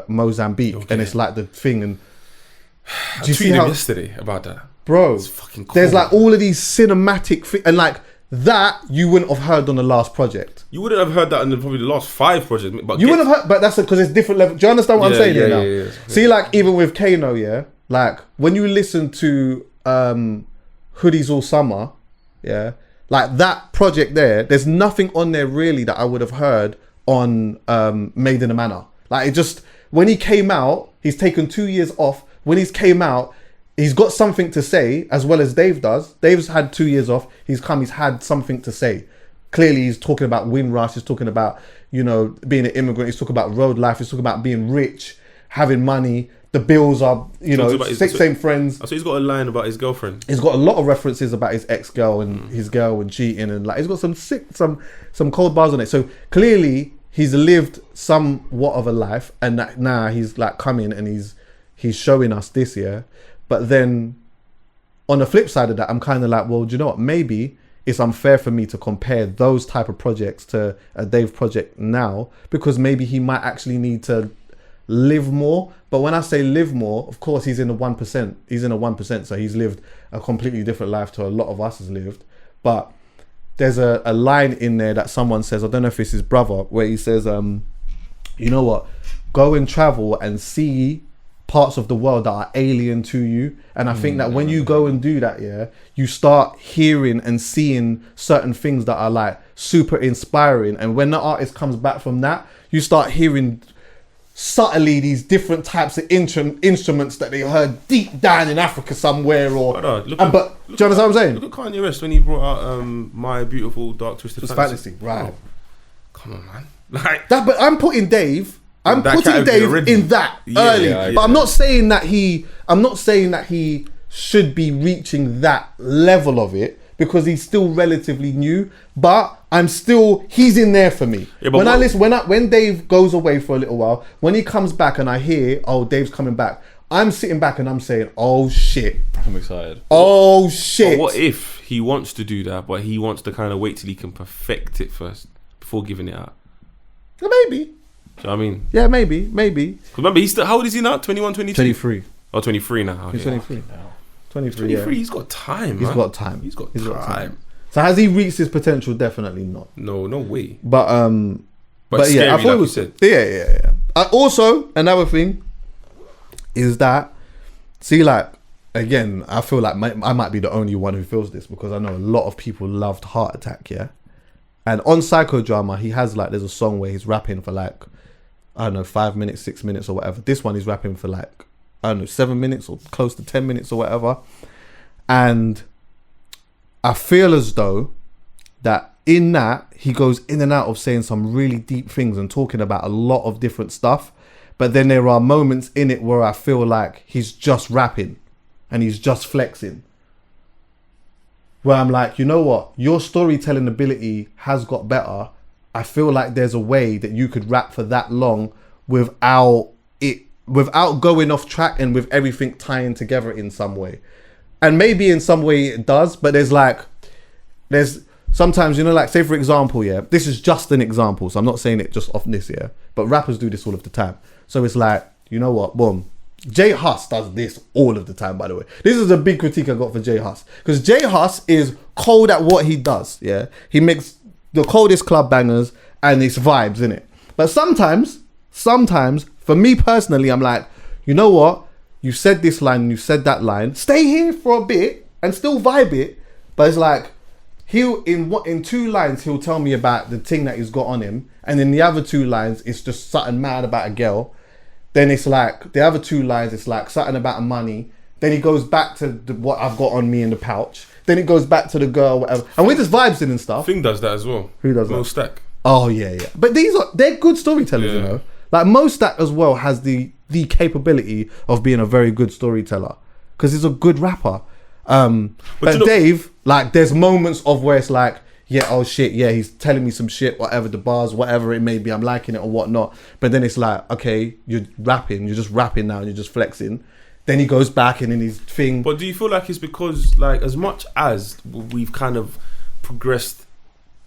Speaker 1: Mozambique, okay. And it's like the thing. And
Speaker 3: do you see how yesterday about that,
Speaker 1: bro?
Speaker 3: It's fucking cool.
Speaker 1: There's like all of these cinematic and like that you wouldn't have heard on the last project.
Speaker 3: You wouldn't have heard that in probably the last 5 projects. But
Speaker 1: you would have heard, but that's because it's different level. Do you understand what I'm saying here now? Yeah. See, like even with Kano, yeah, like when you listen to Hoodies All Summer, yeah, like that project there's nothing on there really that I would have heard on Made in a Manor. Like, it just, when he came out, he's taken 2 years off. When he's came out, he's got something to say, as well as Dave does. Dave's had 2 years off. He's had something to say. Clearly, he's talking about Windrush. He's talking about, you know, being an immigrant. He's talking about road life. He's talking about being rich, having money. The bills are, you know, same friends.
Speaker 3: So he's got a line about his girlfriend.
Speaker 1: He's got a lot of references about his ex-girl and his girl and cheating, and like, he's got some cold bars on it. So clearly, he's lived somewhat of a life, and that now he's like coming and he's showing us this year. But then on the flip side of that, I'm kind of like, well, do you know what? Maybe it's unfair for me to compare those type of projects to a Dave project now, because maybe he might actually need to live more. But when I say live more, of course, he's in the 1%. He's in the 1%, so he's lived a completely different life to a lot of us has lived. But there's a line in there that someone says, I don't know if it's his brother, where he says, you know what? Go and travel and see parts of the world that are alien to you. And I think that when you go and do that, yeah, you start hearing and seeing certain things that are like super inspiring. And when the artist comes back from that, you start hearing subtly these different types of instruments that they heard deep down in Africa somewhere, or
Speaker 3: But do you
Speaker 1: understand what I'm saying?
Speaker 3: Look at Kanye West when he brought out My Beautiful Dark Twisted Fantasy.
Speaker 1: Right?
Speaker 3: Oh, come on, man. Like
Speaker 1: That, but I'm putting Dave. I'm
Speaker 3: That
Speaker 1: putting
Speaker 3: category
Speaker 1: Dave
Speaker 3: already.
Speaker 1: in that
Speaker 3: Yeah,
Speaker 1: early,
Speaker 3: yeah,
Speaker 1: but I'm not saying that he. I'm not saying that he should be reaching that level of it, because he's still relatively new. But I'm still. He's in there for me.
Speaker 3: Yeah, but
Speaker 1: when I listen, when Dave goes away for a little while, when he comes back and I hear, oh, Dave's coming back, I'm sitting back and I'm saying, oh shit,
Speaker 2: I'm excited.
Speaker 1: oh shit.
Speaker 3: But what if he wants to do that, but he wants to kind of wait till he can perfect it first before giving it out?
Speaker 1: Maybe.
Speaker 3: Do you know what I mean?
Speaker 1: Yeah, maybe.
Speaker 3: 'Cause remember, he's still, how old is he now? 21, 22?
Speaker 1: 23.
Speaker 3: Oh, 23 now.
Speaker 1: He's
Speaker 3: Okay.
Speaker 1: 23. 23.
Speaker 3: 23,
Speaker 1: Yeah.
Speaker 3: he's got time,
Speaker 1: He's
Speaker 3: man.
Speaker 1: got time.
Speaker 3: He's got
Speaker 1: He's got
Speaker 3: time.
Speaker 1: time. So has he reached his potential? Definitely not.
Speaker 3: No way.
Speaker 1: But
Speaker 3: But
Speaker 1: yeah,
Speaker 3: scary,
Speaker 1: I thought
Speaker 3: like
Speaker 1: it was.
Speaker 3: you said.
Speaker 1: Yeah. Also, another thing is that, see, like, again, I feel like I might be the only one who feels this, because I know a lot of people loved Heart Attack, yeah. And on Psychodrama, he has like, there's a song where he's rapping for like, I don't know, 5 minutes, 6 minutes or whatever. This one he's rapping for like, I don't know, 7 minutes or close to 10 minutes or whatever. And I feel as though that in that he goes in and out of saying some really deep things and talking about a lot of different stuff. But then there are moments in it where I feel like he's just rapping and he's just flexing. Where I'm like, you know what? Your storytelling ability has got better. I feel like there's a way that you could rap for that long without going off track and with everything tying together in some way. And maybe in some way it does, but there's sometimes, you know, like, say for example, yeah, this is just an example, so I'm not saying it just off this, yeah, but rappers do this all of the time. So it's like, you know what, boom. J Hus does this all of the time, by the way. This is a big critique I got for J Hus, because J Hus is cold at what he does, yeah. He makes the coldest club bangers and it's vibes, innit? But sometimes, for me personally, I'm like, you know what? You said this line and you said that line. Stay here for a bit and still vibe it. But it's like, in 2 lines, he'll tell me about the thing that he's got on him. And in the other 2 lines, it's just something mad about a girl. Then it's like, the other 2 lines, it's like something about money. Then he goes back to what I've got on me in the pouch. Then it goes back to the girl, whatever. And we're just vibes in and stuff.
Speaker 3: Thing does that as well.
Speaker 1: Who does
Speaker 3: Mo
Speaker 1: that?
Speaker 3: Stack.
Speaker 1: Oh, yeah. But they're good storytellers, you know. Like, Mo Stack as well has the capability of being a very good storyteller, because he's a good rapper. But
Speaker 3: you know,
Speaker 1: Dave, like, there's moments of where it's like, yeah, oh shit, yeah, he's telling me some shit, whatever, the bars, whatever it may be, I'm liking it or whatnot. But then it's like, okay, you're just rapping now and you're just flexing. Then he goes back and in his thing.
Speaker 3: But do you feel like it's because, like, as much as we've kind of progressed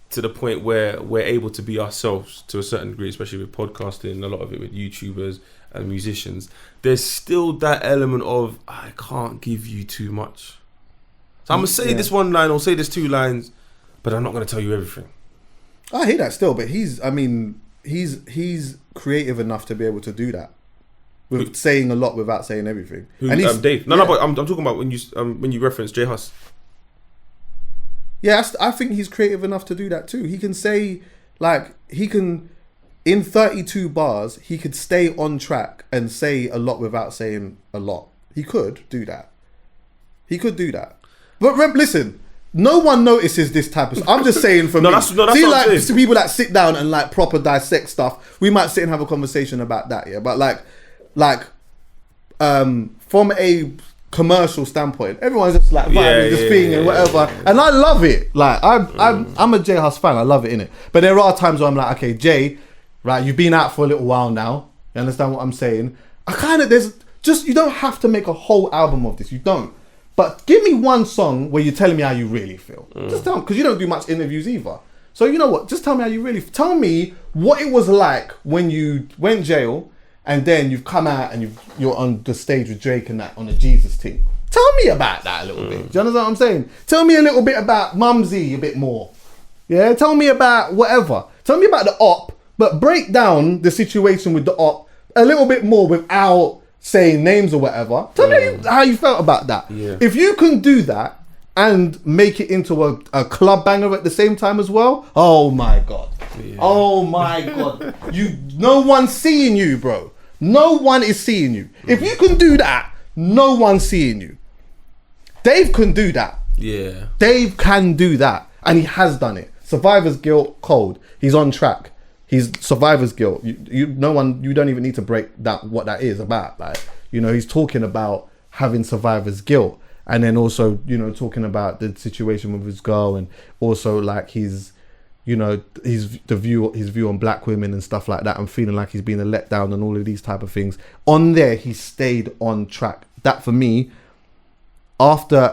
Speaker 3: to the point where we're able to be ourselves to a certain degree, especially with podcasting, a lot of it with YouTubers and musicians, there's still that element of, I can't give you too much. So I'm going to say this 1 line or say this 2 lines, but I'm not going to tell you everything.
Speaker 1: I hear that still, but he's creative enough to be able to do that. With saying a lot without saying everything.
Speaker 3: And
Speaker 1: he's,
Speaker 3: Dave. No, but I'm talking about when you reference J Hus.
Speaker 1: Yeah, I think he's creative enough to do that too. He can say, like, he can in 32 bars, he could stay on track and say a lot without saying a lot. He could do that. But listen, no one notices this type of stuff. I'm just saying for me.
Speaker 3: That's
Speaker 1: See,
Speaker 3: what I'm
Speaker 1: like
Speaker 3: saying.
Speaker 1: people that sit down and like proper dissect stuff, we might sit and have a conversation about that, yeah. But from a commercial standpoint, everyone's just like vibing this thing and whatever, and I love it. Like I'm a J Hus fan. I love it, innit? But there are times where I'm like, okay, Jay, right, you've been out for a little while now. You understand what I'm saying? You don't have to make a whole album of this. You don't. But give me one song where you're telling me how you really feel. Just tell me, because you don't do much interviews either. So you know what? Just tell me how you really feel. Tell me what it was like when you went jail and then you've come out and you're on the stage with Drake and that on the Jesus team. Tell me about that a little bit. Do you understand what I'm saying? Tell me a little bit about Mumsy a bit more. Yeah? Tell me about whatever. Tell me about the op, but break down the situation with the op a little bit more without saying names or whatever. Tell me how you felt about that. Yeah. If you can do that and make it into a club banger at the same time as well, oh my God. Yeah. Oh my God. No one's seeing you, bro. No one is seeing you. If you can do that, no one's seeing you. Dave can do that.
Speaker 3: Yeah.
Speaker 1: Dave can do that. And he has done it. Survivor's Guilt, cold. He's on track. He's Survivor's Guilt. You don't even need to break that what that is about. Like, he's talking about having survivor's guilt, and then also, talking about the situation with his girl, and also like his view on black women and stuff like that, and feeling like he's been a letdown and all of these type of things. On there, he stayed on track. That for me, after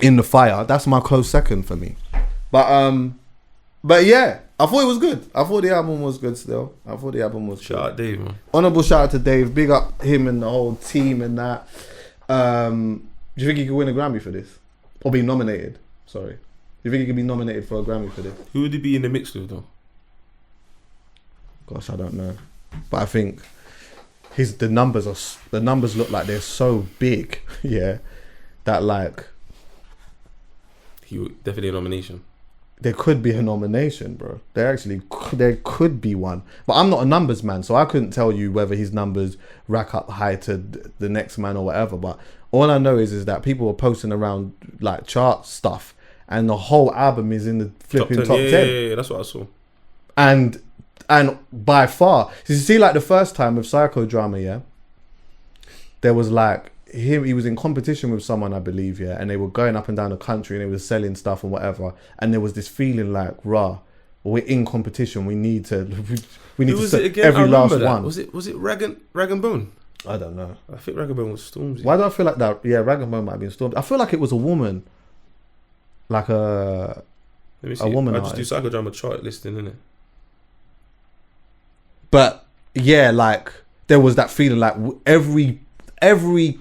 Speaker 1: In the Fire, that's my close second for me. But yeah, I thought it was good. I thought the album was good still.
Speaker 3: Shout out Dave, man.
Speaker 1: Honourable shout out to Dave. Big up him and the whole team and that. Do you think he could win a Grammy for this? Or be nominated? Sorry. Do you think he could be nominated for a Grammy for this?
Speaker 3: Who would he be in the mix with though?
Speaker 1: Gosh, I don't know. But I think the numbers look like they're so big, yeah, that like
Speaker 3: he would definitely a nomination.
Speaker 1: There could be a nomination, bro. There could be one. But I'm not a numbers man, so I couldn't tell you whether his numbers rack up high to the next man or whatever. But all I know is that people were posting around like chart stuff, and the whole album is in the flipping top 10.
Speaker 3: Yeah, that's what I saw.
Speaker 1: And by far, you see, like the first time with Psychodrama, yeah, there was like he was in competition with someone, I believe, yeah, and they were going up and down the country and they were selling stuff and whatever, and there was this feeling like, we're in competition, we need to sell every last one.
Speaker 3: Was it Rag and Bone?
Speaker 1: I don't know.
Speaker 3: I think Rag and Bone was Stormzy.
Speaker 1: Why do I feel like that? Yeah, Rag and Bone might have been Stormzy. I feel like it was a woman, like a woman.
Speaker 3: I just do Psychodrama chart listing, innit?
Speaker 1: But yeah, like there was that feeling like every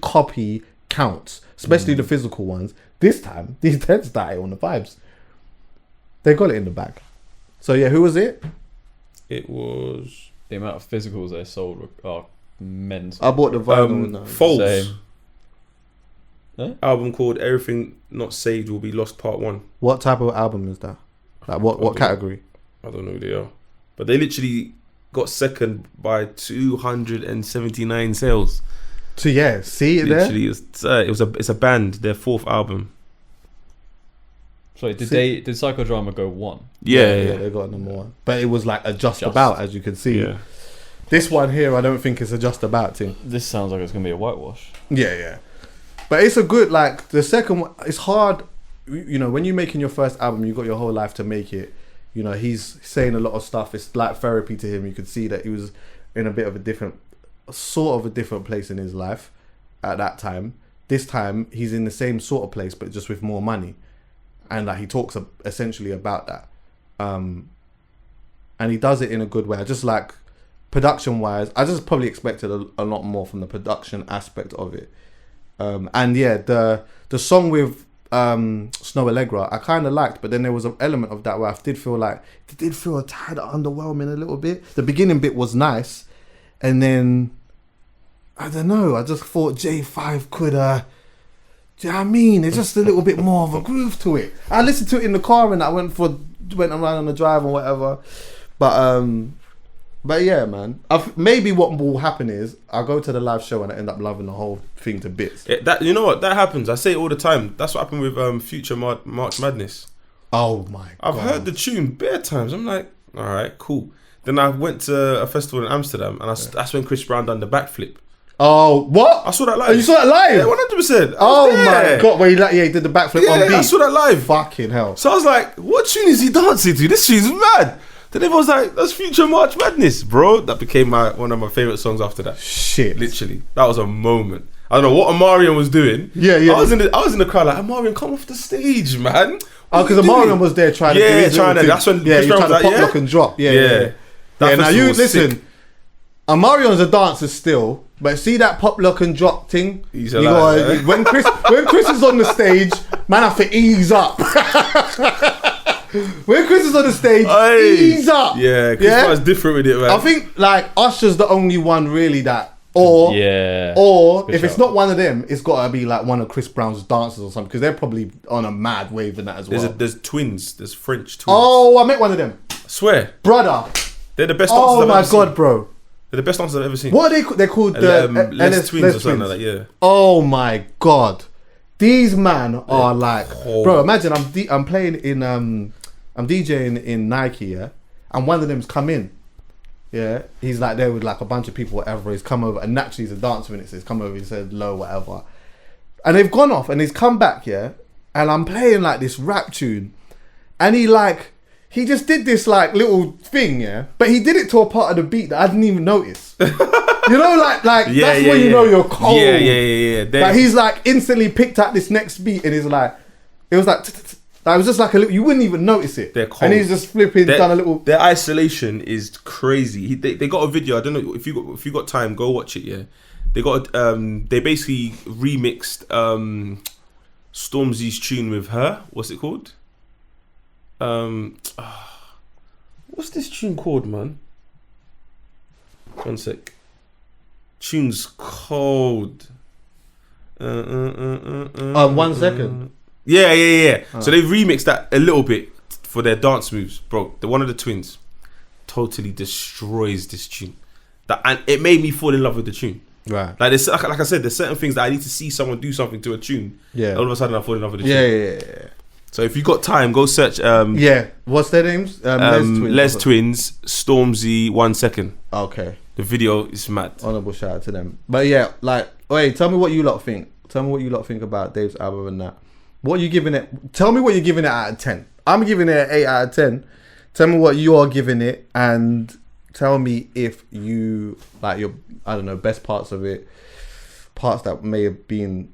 Speaker 1: copy counts, especially the physical ones. This time, these heads die on the vibes. They got it in the bag. So yeah, who was it?
Speaker 3: It was
Speaker 2: the amount of physicals they sold are mental.
Speaker 1: I bought the vinyl.
Speaker 3: False. Huh? Album called Everything Not Saved Will Be Lost Part 1.
Speaker 1: What type of album is that? Like what category?
Speaker 3: I don't know who they are, but they literally got second by 279 sales.
Speaker 1: So yeah, see it
Speaker 3: literally, there. It's a band. Their fourth album.
Speaker 2: Sorry, did Psychodrama go 1?
Speaker 1: Yeah, they got number 1. But it was like a just about, as you can see. Yeah. This one here, I don't think it's a just about thing.
Speaker 2: This sounds like it's gonna be a whitewash.
Speaker 1: Yeah. But it's a good, like the second one. It's hard, when you're making your first album, you got your whole life to make it. He's saying a lot of stuff. It's like therapy to him. You could see that he was in a bit of a different place in his life at that time. This time he's in the same sort of place, but just with more money, and like he talks essentially about that, and he does it in a good way. I just like production wise, I just probably expected a lot more from the production aspect of it, and yeah, the song with Snow Allegra I kind of liked, but then there was an element of that where I did feel like it did feel a tad underwhelming a little bit. The beginning bit was nice, and then I don't know, I just thought J5 could do you know what I mean? It's just a little bit more of a groove to it. I listened to it in the car and I went around on the drive or whatever, But yeah, man. Maybe what will happen is I'll go to the live show and I end up loving the whole thing to bits.
Speaker 3: You know what? That happens. I say it all the time. That's what happened with Future March Madness.
Speaker 1: Oh my god.
Speaker 3: I've heard the tune bare times. I'm like, all right, cool. Then I went to a festival in Amsterdam and that's when Chris Brown done the backflip.
Speaker 1: Oh, what?
Speaker 3: I saw that live.
Speaker 1: Oh, you saw that live?
Speaker 3: Yeah, 100%.
Speaker 1: Oh my god, where he did the backflip on beat.
Speaker 3: I saw that live.
Speaker 1: Fucking hell.
Speaker 3: So I was like, what tune is he dancing to? This tune's mad. Then everyone was like, that's Future March Madness, bro. That became one of my favourite songs after that.
Speaker 1: Shit.
Speaker 3: Literally. That was a moment. I don't know what Amarian was doing.
Speaker 1: Yeah.
Speaker 3: I was in the crowd like, Amarian, come off the stage, man.
Speaker 1: Oh, because Amarian was there trying to do his
Speaker 3: trying to. That's when
Speaker 1: Chris Brown was like, pop, lock and drop. Yeah. Now you listen. Sick. Amarion's a dancer still, but see that pop, lock and drop thing. When Chris is on the stage, man, I have to ease up. When Chris is on the stage, ease up.
Speaker 3: Yeah, Chris Brown's different with it, man.
Speaker 1: I think like Usher's the only one really that, or if it's not one of them, it's got to be like one of Chris Brown's dancers or something because they're probably on a mad wave in that as well.
Speaker 3: There's twins. There's French twins.
Speaker 1: Oh, I met one of them.
Speaker 3: I swear,
Speaker 1: brother.
Speaker 3: They're the best dancers I've ever seen.
Speaker 1: Oh my god, bro.
Speaker 3: They're the best dancers I've ever seen.
Speaker 1: What are they? They're called
Speaker 3: Les Twins or something like that. Yeah.
Speaker 1: Oh my god, these man are like, bro. Imagine I'm playing in I'm DJing in Nike, yeah, and one of them's come in, yeah. He's like there with like a bunch of people, whatever. He's come over, and naturally he's a dancer, and it says come over. He said low, whatever, and they've gone off, and he's come back, yeah. And I'm playing like this rap tune, and he just did this like little thing, yeah. But he did it to a part of the beat that I didn't even notice. You know, like that's when you know you're cold.
Speaker 3: Yeah.
Speaker 1: Like he's like instantly picked up this next beat, and he's like, it was like. It was just like a little, you wouldn't even notice it.
Speaker 3: They're cold.
Speaker 1: And he's just flipping, done a little.
Speaker 3: Their isolation is crazy. They got a video. I don't know if you got time, go watch it. Yeah, they basically remixed Stormzy's tune with her. What's it called? What's this tune called, man? One sec. Tune's cold.
Speaker 1: 1 second.
Speaker 3: Yeah. So they remixed that a little bit for their dance moves, bro. One of the twins totally destroys this tune. And it made me fall in love with the tune.
Speaker 1: Right.
Speaker 3: Like I said, there's certain things that I need to see someone do something to a tune.
Speaker 1: Yeah.
Speaker 3: All of a sudden, I fall in love with the tune.
Speaker 1: Yeah.
Speaker 3: So if you got time, go search.
Speaker 1: What's their names?
Speaker 3: Les Twins, Stormzy, 1 second.
Speaker 1: Okay.
Speaker 3: The video is mad.
Speaker 1: Honorable shout out to them. But yeah, like, wait, tell me what you lot think. Tell me what you lot think about Dave's album and that. What are you giving it? Tell me what you're giving it out of 10. I'm giving it an 8 out of 10. Tell me what you are giving it, and tell me if you like your, I don't know, best parts of it, parts that may have been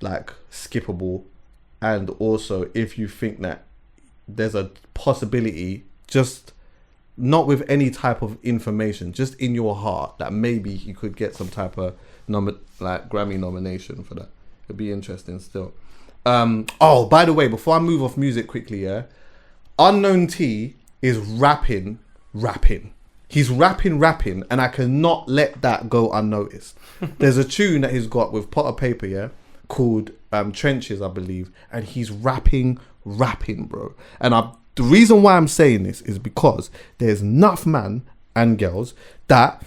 Speaker 1: like skippable, and also if you think that there's a possibility, just not with any type of information, just in your heart, that maybe you could get some type of Grammy nomination for that. It'd be interesting still. Oh, by the way, before I move off music quickly, yeah, Unknown T is rapping. He's rapping, and I cannot let that go unnoticed. There's a tune that he's got with Potter Paper, yeah, called Trenches, I believe, and he's rapping, bro. And the reason why I'm saying this is because there's enough man and girls that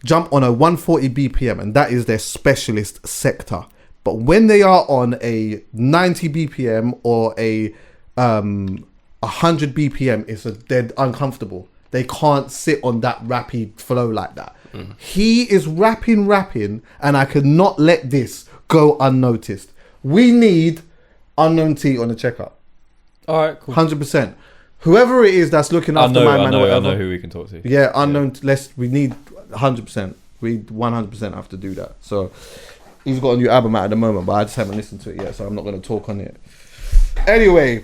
Speaker 1: jump on a 140 BPM, and that is their specialist sector. But when they are on a 90 BPM or a 100 BPM, it's they're uncomfortable. They can't sit on that rappy flow like that. He is rapping, and I could not let this go unnoticed. We need Unknown T on the checkup.
Speaker 2: All right, cool.
Speaker 1: 100%. Whoever it is that's looking after my man,
Speaker 2: I know who we can talk to.
Speaker 1: Yeah, Unknown. We need 100%. We 100% have to do that. So he's got a new album out at the moment, but I just haven't listened to it yet, so I'm not going to talk on it. Anyway,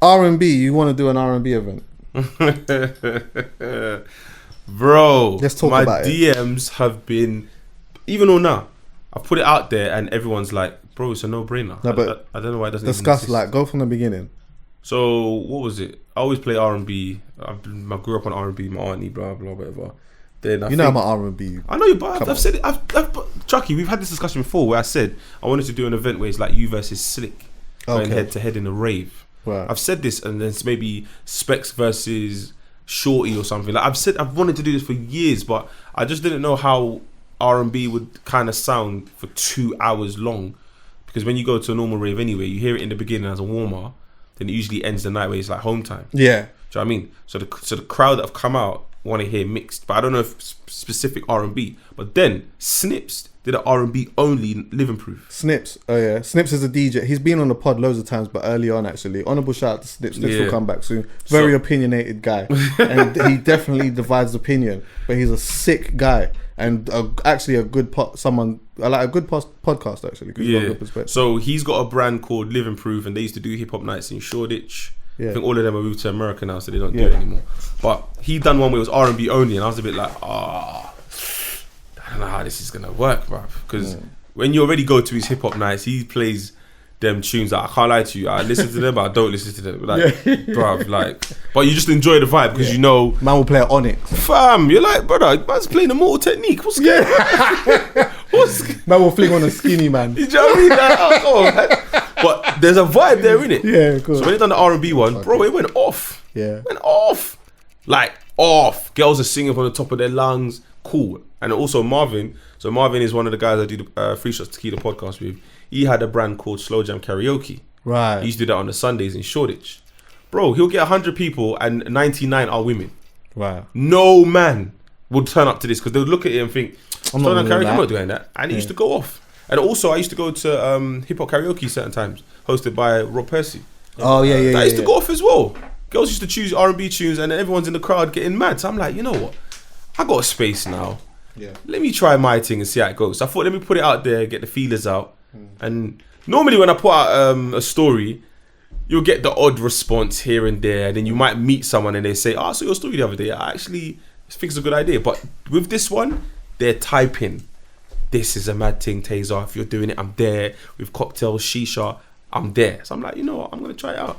Speaker 1: R&B. You want to do an R&B event?
Speaker 3: Bro,
Speaker 1: let's talk
Speaker 3: about it. My DMs have been, even though now I've put it out there and everyone's like, bro, it's a no-brainer.
Speaker 1: No, but
Speaker 3: I don't know why it doesn't
Speaker 1: discuss, like, go from the beginning.
Speaker 3: So what was it? I always play R&B. I grew up on R&B, my auntie, blah blah whatever. Then
Speaker 1: I'm an R&B.
Speaker 3: I know you, but I've said it. Chuckie, we've had this discussion before where I said I wanted to do an event where it's like you versus Slick, going head to head in a rave.
Speaker 1: Right.
Speaker 3: I've said this, and then it's maybe Specs versus Shorty or something. Like I've wanted to do this for years, but I just didn't know how R&B would kind of sound for 2 hours long. Because when you go to a normal rave anyway, you hear it in the beginning as a warmer, then it usually ends the night where it's like home time.
Speaker 1: Yeah.
Speaker 3: Do you know what I mean? So the crowd that have come out want to hear mixed, but I don't know if specific R&B. But then Snips did an R&B only Living Proof.
Speaker 1: Snips, oh yeah, Snips is a DJ. He's been on the pod loads of times, but early on actually. Honourable shout out to Snips. Snips will come back soon. Very opinionated guy, and he definitely divides opinion. But he's a sick guy and actually a good podcast actually.
Speaker 3: Yeah. So he's got a brand called Living Proof, and they used to do hip hop nights in Shoreditch. Yeah. I think all of them have moved to America now, so they don't do it anymore. But he done one where it was R&B only, and I was a bit like, I don't know how this is gonna work, bruv. Because when you already go to his hip hop nights, he plays them tunes that I can't lie to you. I listen to them, but I don't listen to them. Like, bruv, like, but you just enjoy the vibe because you know,
Speaker 1: man will play it on it.
Speaker 3: Fam, you're like, brother, man's playing a Mortal Technique. What's going on?
Speaker 1: Man will fling on a skinny man.
Speaker 3: You know what I mean? Like, oh, man. But there's a vibe there, innit?
Speaker 1: Yeah, cool.
Speaker 3: So when he done the R&B one, bro, it went off.
Speaker 1: Yeah.
Speaker 3: Went off. Like, off. Girls are singing from the top of their lungs. Cool. And also Marvin. So Marvin is one of the guys I do the Free Shots Tequila podcast with. He had a brand called Slow Jam Karaoke.
Speaker 1: Right.
Speaker 3: He used to do that on the Sundays in Shoreditch. Bro, he'll get 100 people and 99 are women.
Speaker 1: Right.
Speaker 3: No man would turn up to this because they would look at it and think, I'm not doing that. And it used to go off. And also, I used to go to hip hop karaoke certain times, hosted by Rob Percy.
Speaker 1: Oh yeah.
Speaker 3: That used to go off as well. Girls used to choose R&B tunes, and then everyone's in the crowd getting mad. So I'm like, you know what? I got a space now. Yeah. Let me try my thing and see how it goes. So I thought, let me put it out there, get the feelers out. And normally when I put out a story, you'll get the odd response here and there, and then you might meet someone and they say, I saw your story the other day. I actually think it's a good idea. But with this one, they're typing, this is a mad thing, Tazer. If you're doing it, I'm there. With cocktails, shisha, I'm there. So I'm like, you know what? I'm going to try it out.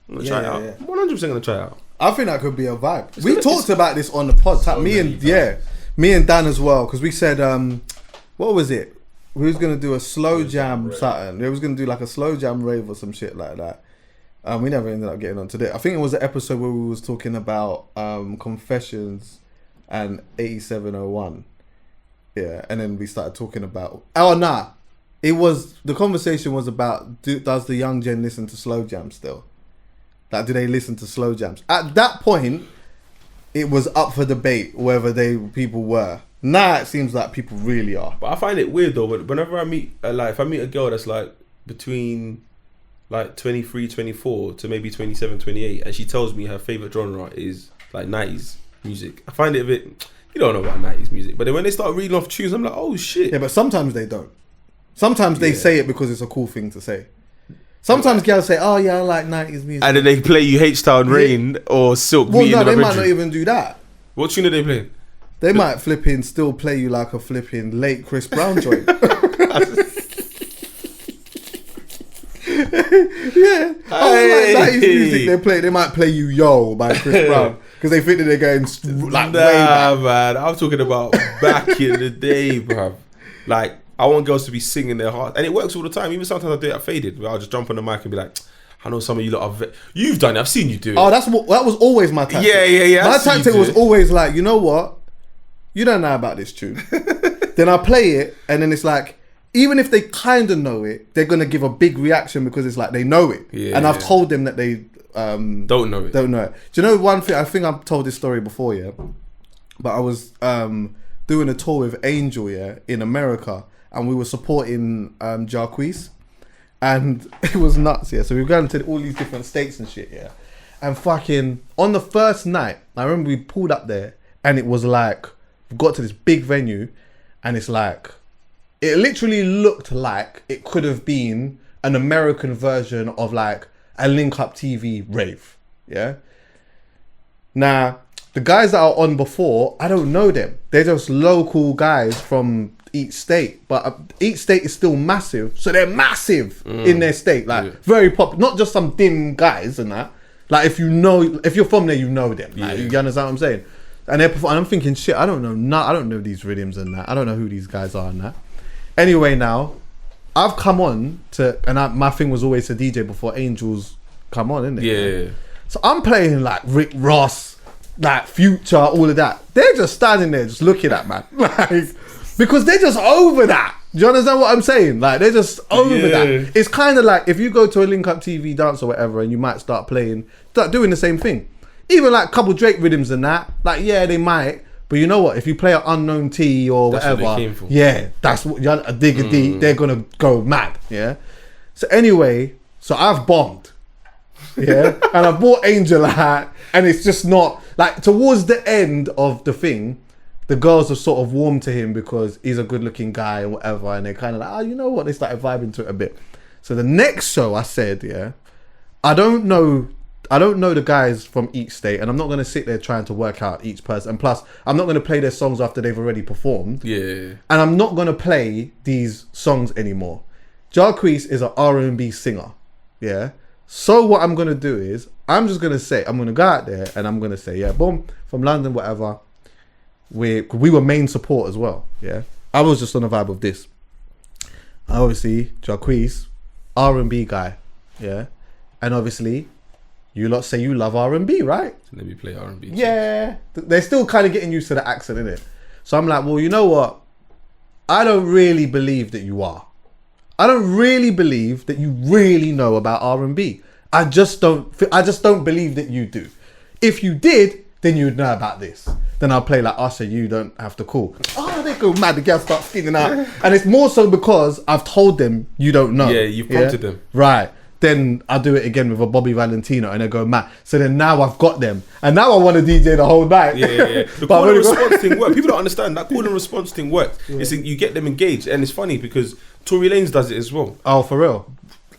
Speaker 3: I'm going to try it out. 100% going to try it out.
Speaker 1: I think that could be a vibe. We talked about this on the pod. Me and Dan as well. Because we said, what was it? We was going to do a slow jam something. We was going to do like a slow jam rave or some shit like that. We never ended up getting onto that. I think it was an episode where we was talking about Confessions and 8701. Yeah, and then we started talking about... the conversation was about, does the young gen listen to slow jams still? Like, do they listen to slow jams? At that point, it was up for debate whether people were. Now it seems like people really are.
Speaker 3: But I find it weird though, whenever I meet, if I meet a girl that's like between like 23, 24 to maybe 27, 28, and she tells me her favourite genre is like 90s music, I find it a bit... You don't know about 90s music. But then when they start reading off tunes, I'm like, oh shit.
Speaker 1: Yeah, but sometimes they don't. Sometimes they say it because it's a cool thing to say. Sometimes girls say, oh yeah, I like 90s music.
Speaker 3: And then they play you H-Town Rain or Silk.
Speaker 1: Well, no, they might not even do that.
Speaker 3: What tune are they playing?
Speaker 1: They might still play you like a flipping late Chris Brown joint. Yeah.
Speaker 3: Hey.
Speaker 1: Like 90s music they might play you Yo by Chris Brown. Because they think that they're going like way back.
Speaker 3: Man, I'm talking about back in the day, bruv. Like, I want girls to be singing their heart, and it works all the time. Even sometimes I do it at Faded, where I'll just jump on the mic and be like, I know some of you lot are you've done it, I've seen you do it.
Speaker 1: Oh, that was always my tactic.
Speaker 3: Yeah.
Speaker 1: My tactic was always like, you know what? You don't know about this tune. Then I play it, and then it's like, even if they kind of know it, they're going to give a big reaction because it's like they know it. Yeah. And I've told them that they...
Speaker 3: Don't know it.
Speaker 1: Do you know one thing? I think I've told this story before, yeah. But I was doing a tour with Angel, yeah, in America, and we were supporting Jarquez, and it was nuts, yeah. So we were going to all these different states and shit, yeah. And fucking on the first night, I remember we pulled up there, and it was like we got to this big venue, and it's like it literally looked like it could have been an American version of like a Link Up TV rave, yeah? Now, the guys that are on before, I don't know them. They're just local guys from each state, but each state is still massive, so they're massive in their state, like very pop, not just some dim guys and that. Like if you're from there, you know them. Like, you understand what I'm saying? And they're performing. I'm thinking, shit, I don't know these rhythms and that. I don't know who these guys are and that. Anyway, now I've come on to, and my thing was always to DJ before Angels come on, isn't it?
Speaker 3: Yeah.
Speaker 1: So I'm playing like Rick Ross, like Future, all of that. They're just standing there, just looking at man, like because they're just over that. Do you understand what I'm saying? Like they're just over that. It's kind of like if you go to a Link Up TV dance or whatever, and you might start doing the same thing. Even like a couple Drake rhythms and that. Like yeah, they might. But you know what? If you play an Unknown T or
Speaker 3: That's
Speaker 1: whatever,
Speaker 3: what they came for.
Speaker 1: yeah, that's what a Digga D. They're gonna go mad. Yeah. So anyway, so I've bombed. Yeah, and I bought Angel a hat, and it's just not like towards the end of the thing, the girls have sort of warmed to him because he's a good-looking guy and whatever, and they're kind of like, oh, you know what? They started vibing to it a bit. So the next show, I said, yeah, I don't know the guys from each state, and I'm not going to sit there trying to work out each person. And plus, I'm not going to play their songs after they've already performed.
Speaker 3: Yeah.
Speaker 1: And I'm not going to play these songs anymore. Jarquise is an R&B singer. Yeah. So what I'm going to do is, I'm just going to say, I'm going to go out there and I'm going to say, yeah, boom, from London, whatever. We were main support as well. Yeah. I was just on the vibe of this. Obviously, Jarquise, R&B guy. Yeah. And obviously, you lot say you love R&B, right?
Speaker 3: So let me play R&B.
Speaker 1: Yeah. They're still kind of getting used to the accent, innit? So I'm like, well, you know what? I don't really believe that you are. I don't really believe that you really know about R&B. I just don't believe that you do. If you did, then you'd know about this. Then I'll play like Usher, you don't have to call. Oh, they go mad, the girls start skinning out. And it's more so because I've told them you don't know.
Speaker 3: Yeah, you've prompted them.
Speaker 1: Right. Then I'll do it again with a Bobby Valentino and they go mad. So then now I've got them. And now I want to DJ the whole night.
Speaker 3: Yeah. The call and response thing works. People don't understand that call and response thing works. Yeah. It's you get them engaged. And it's funny because Tory Lanez does it as well.
Speaker 1: Oh, for real?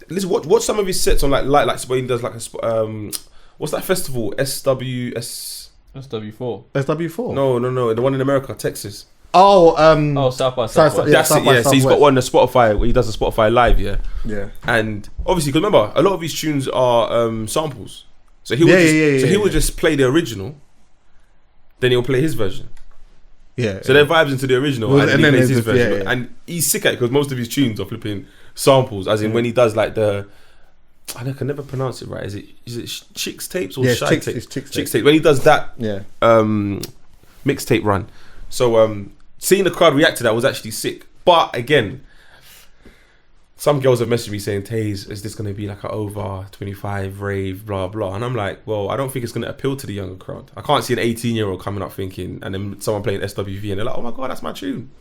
Speaker 3: Listen, watch some of his sets on like when he does like a what's that festival?
Speaker 2: SW4.
Speaker 1: SW4?
Speaker 3: No, the one in America, Texas.
Speaker 1: Oh,
Speaker 2: South by Southwest.
Speaker 3: That's it. Yeah, so he's got one on the Spotify where he does a Spotify live.
Speaker 1: Yeah.
Speaker 3: And obviously, because remember, a lot of his tunes are samples. So he would just play the original, then he'll play his version.
Speaker 1: Yeah.
Speaker 3: So there vibes into the original,
Speaker 1: well,
Speaker 3: and then he plays his
Speaker 1: just,
Speaker 3: version. Yeah. And he's sick at it because most of his tunes are flipping samples. As in when he does like the, I can never pronounce it right. Is it Chicks Tapes or Shy Tapes?
Speaker 1: It's Chicks
Speaker 3: Tapes. When he does that, mixtape run. So seeing the crowd react to that was actually sick. But again, some girls have messaged me saying, Taze, is this going to be like an over 25 rave, blah, blah. And I'm like, well, I don't think it's going to appeal to the younger crowd. I can't see an 18-year-old coming up thinking, and then someone playing SWV and they're like, oh my God, that's my tune.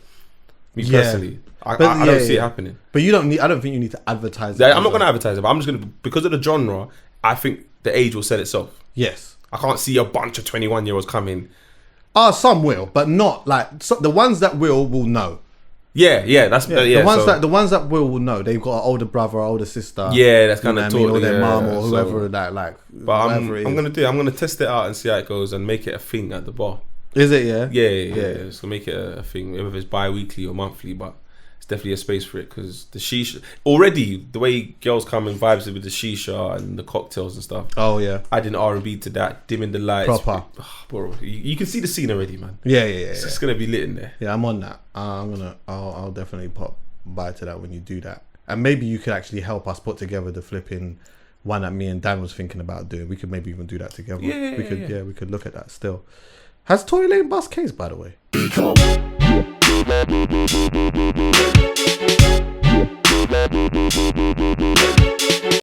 Speaker 3: Me personally, I don't see it happening.
Speaker 1: But I don't think you need to advertise it.
Speaker 3: I'm not going to advertise it, but I'm just going to, because of the genre, I think the age will sell itself.
Speaker 1: Yes.
Speaker 3: I can't see a bunch of 21-year-olds coming.
Speaker 1: Some will, but not like the ones that will know.
Speaker 3: Yeah,
Speaker 1: the ones that will know. They've got an older brother or older sister.
Speaker 3: Yeah, that's kind of
Speaker 1: or their mom or whoever that like.
Speaker 3: But I'm gonna test it out and see how it goes and make it a thing at the bar.
Speaker 1: Is it? Yeah.
Speaker 3: Yeah. So make it a thing, whether it's bi-weekly or monthly, but it's definitely a space for it because the shisha already, the way girls come and vibes with the shisha and the cocktails and stuff.
Speaker 1: Oh yeah.
Speaker 3: Adding R&B to that, dimming the lights.
Speaker 1: Proper.
Speaker 3: Bro, you can see the scene already, man.
Speaker 1: Yeah.
Speaker 3: It's gonna be lit in there.
Speaker 1: Yeah, I'm on that. I'll definitely pop by to that when you do that, and maybe you could actually help us put together the flipping one that me and Dan was thinking about doing. We could maybe even do that together. We could look at that still. Has Tory Lane bust case, by the way?